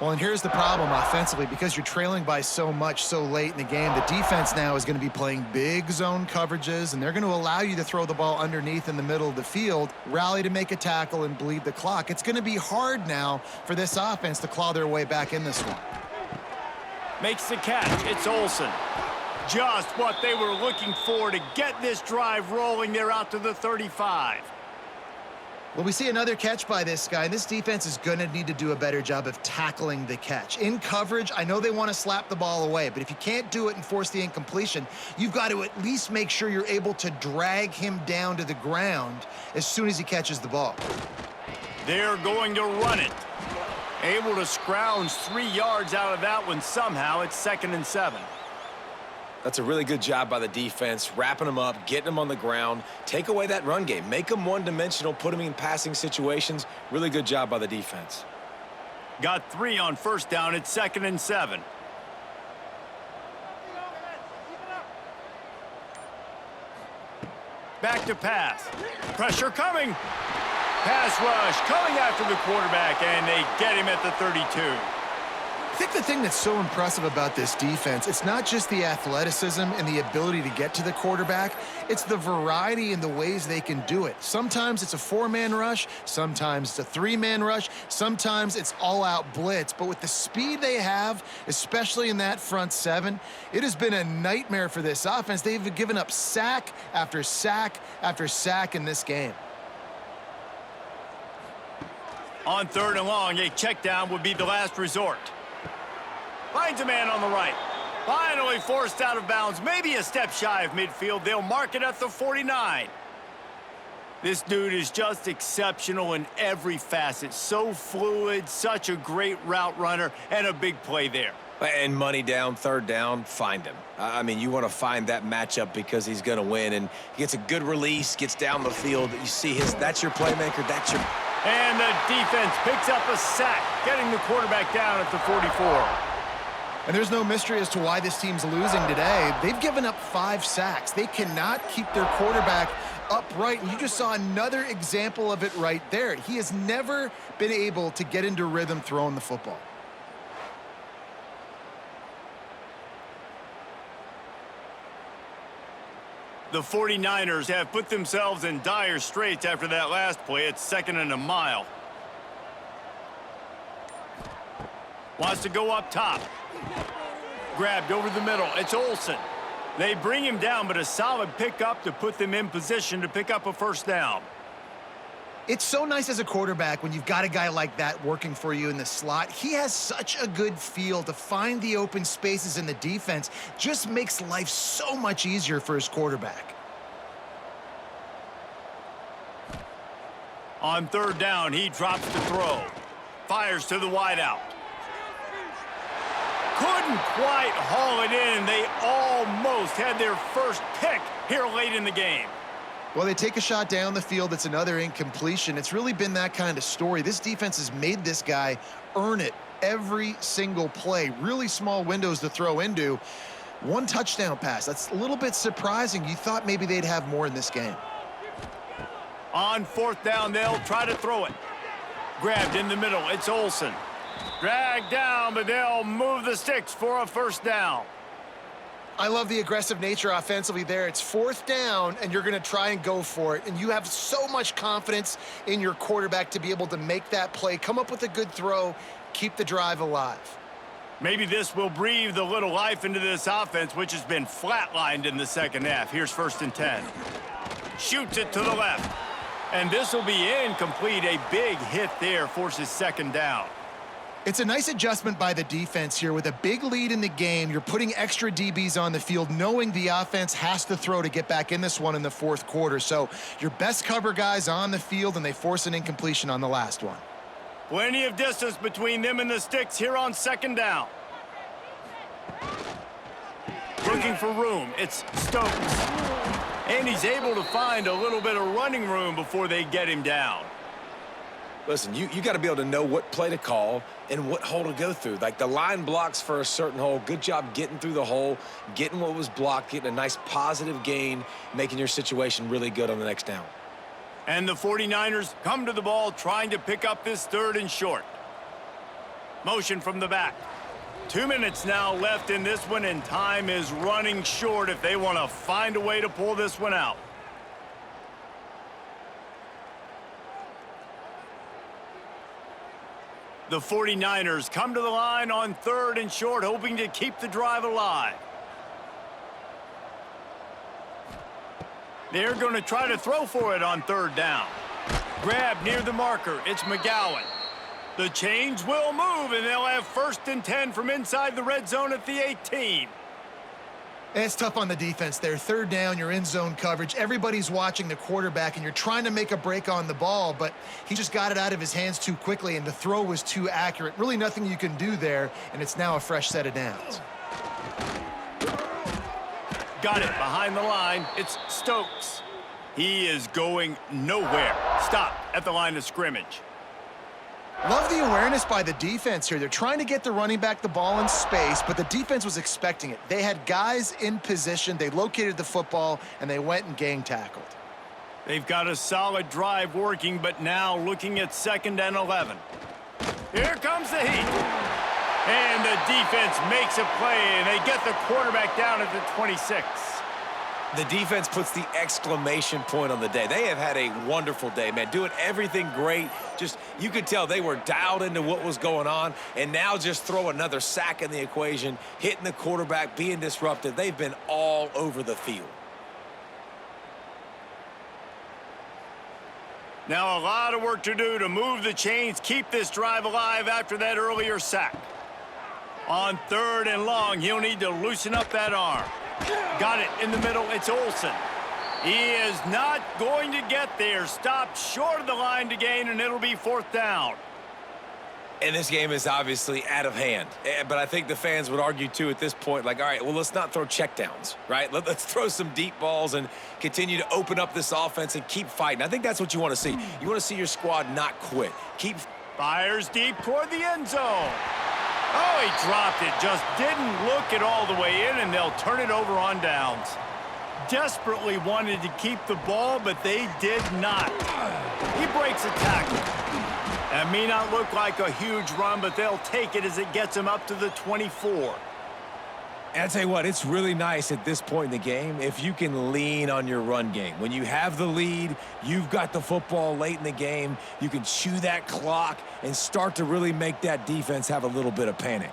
Well, and here's the problem offensively. Because you're trailing by so much so late in the game, the defense now is going to be playing big zone coverages, and they're going to allow you to throw the ball underneath in the middle of the field, rally to make a tackle, and bleed the clock. It's going to be hard now for this offense to claw their way back in this one. Makes the catch. It's Olsen. Just what they were looking for to get this drive rolling. They're out to the 35. Well, we see another catch by this guy. This defense is going to need to do a better job of tackling the catch. In coverage, I know they want to slap the ball away, but if you can't do it and force the incompletion, you've got to at least make sure you're able to drag him down to the ground as soon as he catches the ball. They're going to run it. Able to scrounge 3 yards out of that one somehow. It's 2nd and 7. That's a really good job by the defense, wrapping them up, getting them on the ground, take away that run game, make them one-dimensional, put them in passing situations. Really good job by the defense. Got 3 on first down. It's 2nd and 7. Back to pass. Pressure coming. Pass rush coming after the quarterback, and they get him at the 32. I think the thing that's so impressive about this defense, it's not just the athleticism and the ability to get to the quarterback, it's the variety in the ways they can do it. Sometimes it's a 4-man rush, sometimes it's a 3-man rush, sometimes it's all-out blitz. But with the speed they have, especially in that front 7, it has been a nightmare for this offense. They've given up sack after sack after sack in this game. On 3rd and long, a check down would be the last resort. Finds a man on the right. Finally forced out of bounds. Maybe a step shy of midfield. They'll mark it at the 49. This dude is just exceptional in every facet. So fluid, such a great route runner, and a big play there. And money down, 3rd down, find him. I mean, you want to find that matchup because he's going to win. And he gets a good release, gets down the field. You see that's your playmaker, that's your... And the defense picks up a sack, getting the quarterback down at the 44. And there's no mystery as to why this team's losing today. They've given up 5 sacks. They cannot keep their quarterback upright. And you just saw another example of it right there. He has never been able to get into rhythm throwing the football. The 49ers have put themselves in dire straits after that last play. It's 2nd and a mile. Wants to go up top. Grabbed over the middle. It's Olsen. They bring him down, but a solid pickup to put them in position to pick up a first down. It's so nice as a quarterback when you've got a guy like that working for you in the slot. He has such a good feel to find the open spaces in the defense. Just makes life so much easier for his quarterback. On third down, he drops the throw. Fires to the wideout. Couldn't quite haul it in. They almost had their first pick here late in the game. Well, they take a shot down the field. It's another incompletion. It's really been that kind of story. This defense has made this guy earn it every single play. Really small windows to throw into. One touchdown pass. That's a little bit surprising. You thought maybe they'd have more in this game. On fourth down, they'll try to throw it. Grabbed in the middle. It's Olsen. Dragged down, but they'll move the sticks for a first down. I love the aggressive nature offensively there. It's fourth down, and you're going to try and go for it. And you have so much confidence in your quarterback to be able to make that play, come up with a good throw, keep the drive alive. Maybe this will breathe a little life into this offense, which has been flatlined in the second half. Here's 1st and 10. Shoots it to the left. And this will be incomplete. A big hit there forces second down. It's a nice adjustment by the defense here. With a big lead in the game, you're putting extra DBs on the field, knowing the offense has to throw to get back in this one in the fourth quarter. So your best cover guys on the field, and they force an incompletion on the last one. Plenty of distance between them and the sticks here on second down. Looking for room. It's Stokes. And he's able to find a little bit of running room before they get him down. Listen, you got to be able to know what play to call and what hole to go through. Like the line blocks for a certain hole. Good job getting through the hole, getting what was blocked, getting a nice positive gain, making your situation really good on the next down. And the 49ers come to the ball trying to pick up this 3rd and short. Motion from the back. 2 minutes now left in this one, and time is running short if they want to find a way to pull this one out. The 49ers come to the line on 3rd and short, hoping to keep the drive alive. They're going to try to throw for it on 3rd down. Grab near the marker. It's McGowan. The chains will move, and they'll have 1st and 10 from inside the red zone at the 18. And it's tough on the defense there. 3rd down, you're in zone coverage. Everybody's watching the quarterback, and you're trying to make a break on the ball, but he just got it out of his hands too quickly, and the throw was too accurate. Really nothing you can do there, and it's now a fresh set of downs. Got it behind the line. It's Stokes. He is going nowhere. Stopped at the line of scrimmage. Love the awareness by the defense here. They're trying to get the running back the ball in space, but the defense was expecting it. They had guys in position. They located the football, and they went and gang tackled. They've got a solid drive working, but now looking at 2nd and 11. Here comes the heat. And the defense makes a play, and they get the quarterback down at the 26. The defense puts the exclamation point on the day. They have had a wonderful day, man, doing everything great. Just, you could tell they were dialed into what was going on, and now just throw another sack in the equation, hitting the quarterback, being disruptive. They've been all over the field. Now a lot of work to do to move the chains, keep this drive alive after that earlier sack. On 3rd and long, he'll need to loosen up that arm. Got it in the middle. It's Olsen. He is not going to get there. Stopped short of the line to gain, and it'll be 4th down. And this game is obviously out of hand. But I think the fans would argue, too, at this point, like, all right, well, let's not throw checkdowns, right? Let's throw some deep balls and continue to open up this offense and keep fighting. I think that's what you want to see. You want to see your squad not quit. Fires deep toward the end zone. Oh, he dropped it. Just didn't look it all the way in, and they'll turn it over on downs. Desperately wanted to keep the ball, but they did not. He breaks a tackle. That may not look like a huge run, but they'll take it as it gets them up to the 24. And I tell you what, it's really nice at this point in the game if you can lean on your run game. When you have the lead, you've got the football late in the game, you can chew that clock and start to really make that defense have a little bit of panic.